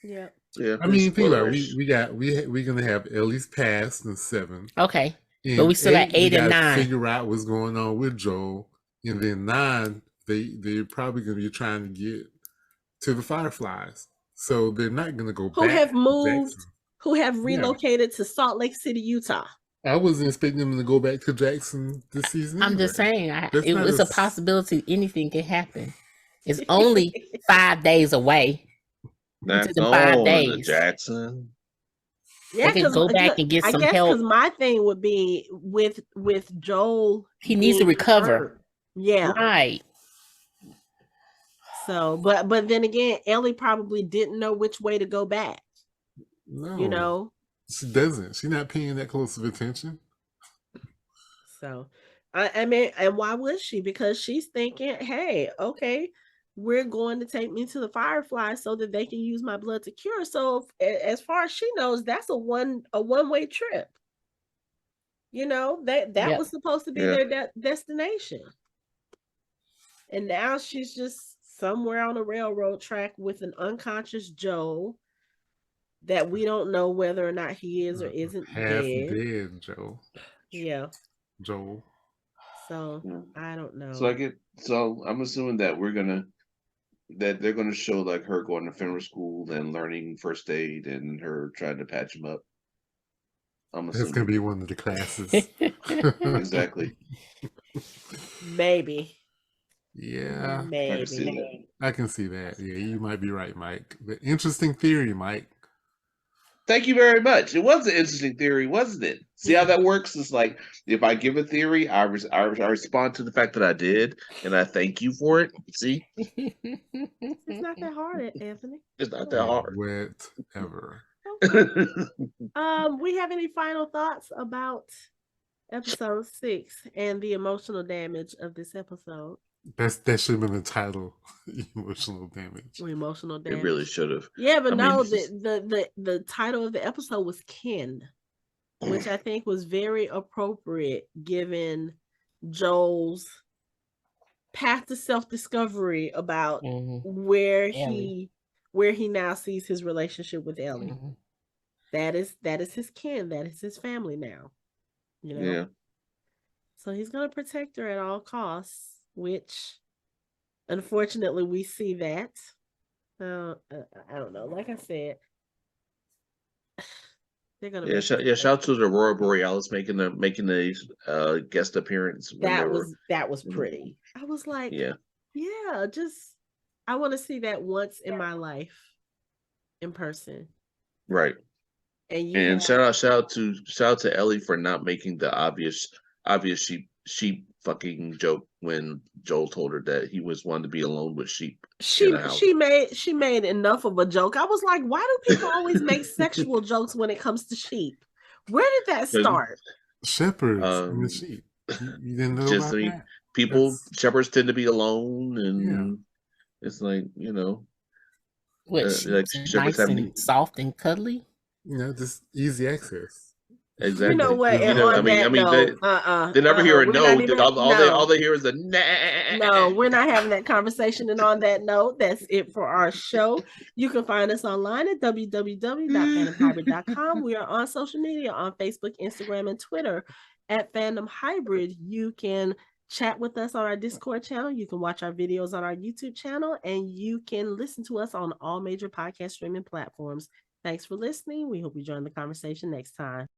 A: Yeah.
C: Yeah,
D: I mean, think about it. We're gonna have Ellie's past in 7.
B: Okay,
D: And
B: but we still got 8 and 9.
D: Figure out what's going on with Joel, and then 9, they're probably gonna be trying to get to the Fireflies, so they're not gonna go
A: Who
D: back.
A: have moved?
D: Jackson.
A: Who have relocated to Salt Lake City, Utah?
D: I wasn't expecting them to go back to Jackson this season.
B: I'm just saying,
D: That's
B: a possibility. Anything can happen. It's only 5 days away.
C: Not
B: in 5
C: going
B: days.
C: to Jackson.
A: Yeah,
B: They can go back and get some help.
A: Because my thing would be with Joel.
B: He needs to recover.
A: Hurt. Yeah.
B: Right.
A: So, but then again, Ellie probably didn't know which way to go back.
D: No. She doesn't. She's not paying that close of attention.
A: So, I mean, and why would she? Because she's thinking, hey, okay, we're going to take me to the Fireflies so that they can use my blood to cure. So, as far as she knows, that's a one-way trip. That was supposed to be their destination. And now she's just somewhere on a railroad track with an unconscious Joel that we don't know whether or not he is or isn't
D: dead Joel.
A: Yeah.
D: Joel.
A: So I don't know.
C: So I'm assuming that they're gonna show like her going to Fenrir school and learning first aid and her trying to patch him up.
D: That's gonna be one of the classes.
C: Exactly.
A: Maybe.
D: Yeah.
A: Maybe.
D: I can see that. Yeah, you might be right, Mike. But interesting theory, Mike.
C: Thank you very much. It was an interesting theory, wasn't it? See how that works? It's like if I give a theory, I respond to the fact that I did, and I thank you for it. See?
A: It's not that hard, Anthony.
C: It's not that hard.
D: Whatever.
A: We have any final thoughts about episode 6 and the emotional damage of this episode?
D: That should have been the title. Emotional damage.
A: Emotional damage.
C: It really should have.
A: Yeah, but the title of the episode was Kin, which I think was very appropriate given Joel's path to self-discovery about where he now sees his relationship with Ellie. Mm-hmm. That is his kin. That is his family now.
C: Yeah.
A: So he's gonna protect her at all costs, which unfortunately we see that. I don't know. Like I said, they're gonna.
C: Shout out to the Aurora Borealis making the guest appearance.
A: That was pretty. I was like, yeah, just I want to see that once in my life, in person.
C: Right. And shout out to Ellie for not making the obvious sheep fucking joke when Joel told her that he was wanting to be alone with sheep.
A: She made enough of a joke. I was like, why do people always make sexual jokes when it comes to sheep? Where did that start?
D: Shepherds and the sheep. You didn't know about that?
C: Shepherds tend to be alone, and it's like,
B: What,
C: like
B: nice and soft and cuddly?
D: Just easy access.
C: Exactly.
A: You know what? And
C: on
A: that note,
C: they never hear a no. All they hear is a nah.
A: No, we're not having that conversation. And on that note, that's it for our show. You can find us online at www.fandomhybrid.com. We are on social media on Facebook, Instagram, and Twitter at Fandom Hybrid. You can chat with us on our Discord channel. You can watch our videos on our YouTube channel, and you can listen to us on all major podcast streaming platforms. Thanks for listening. We hope you join the conversation next time.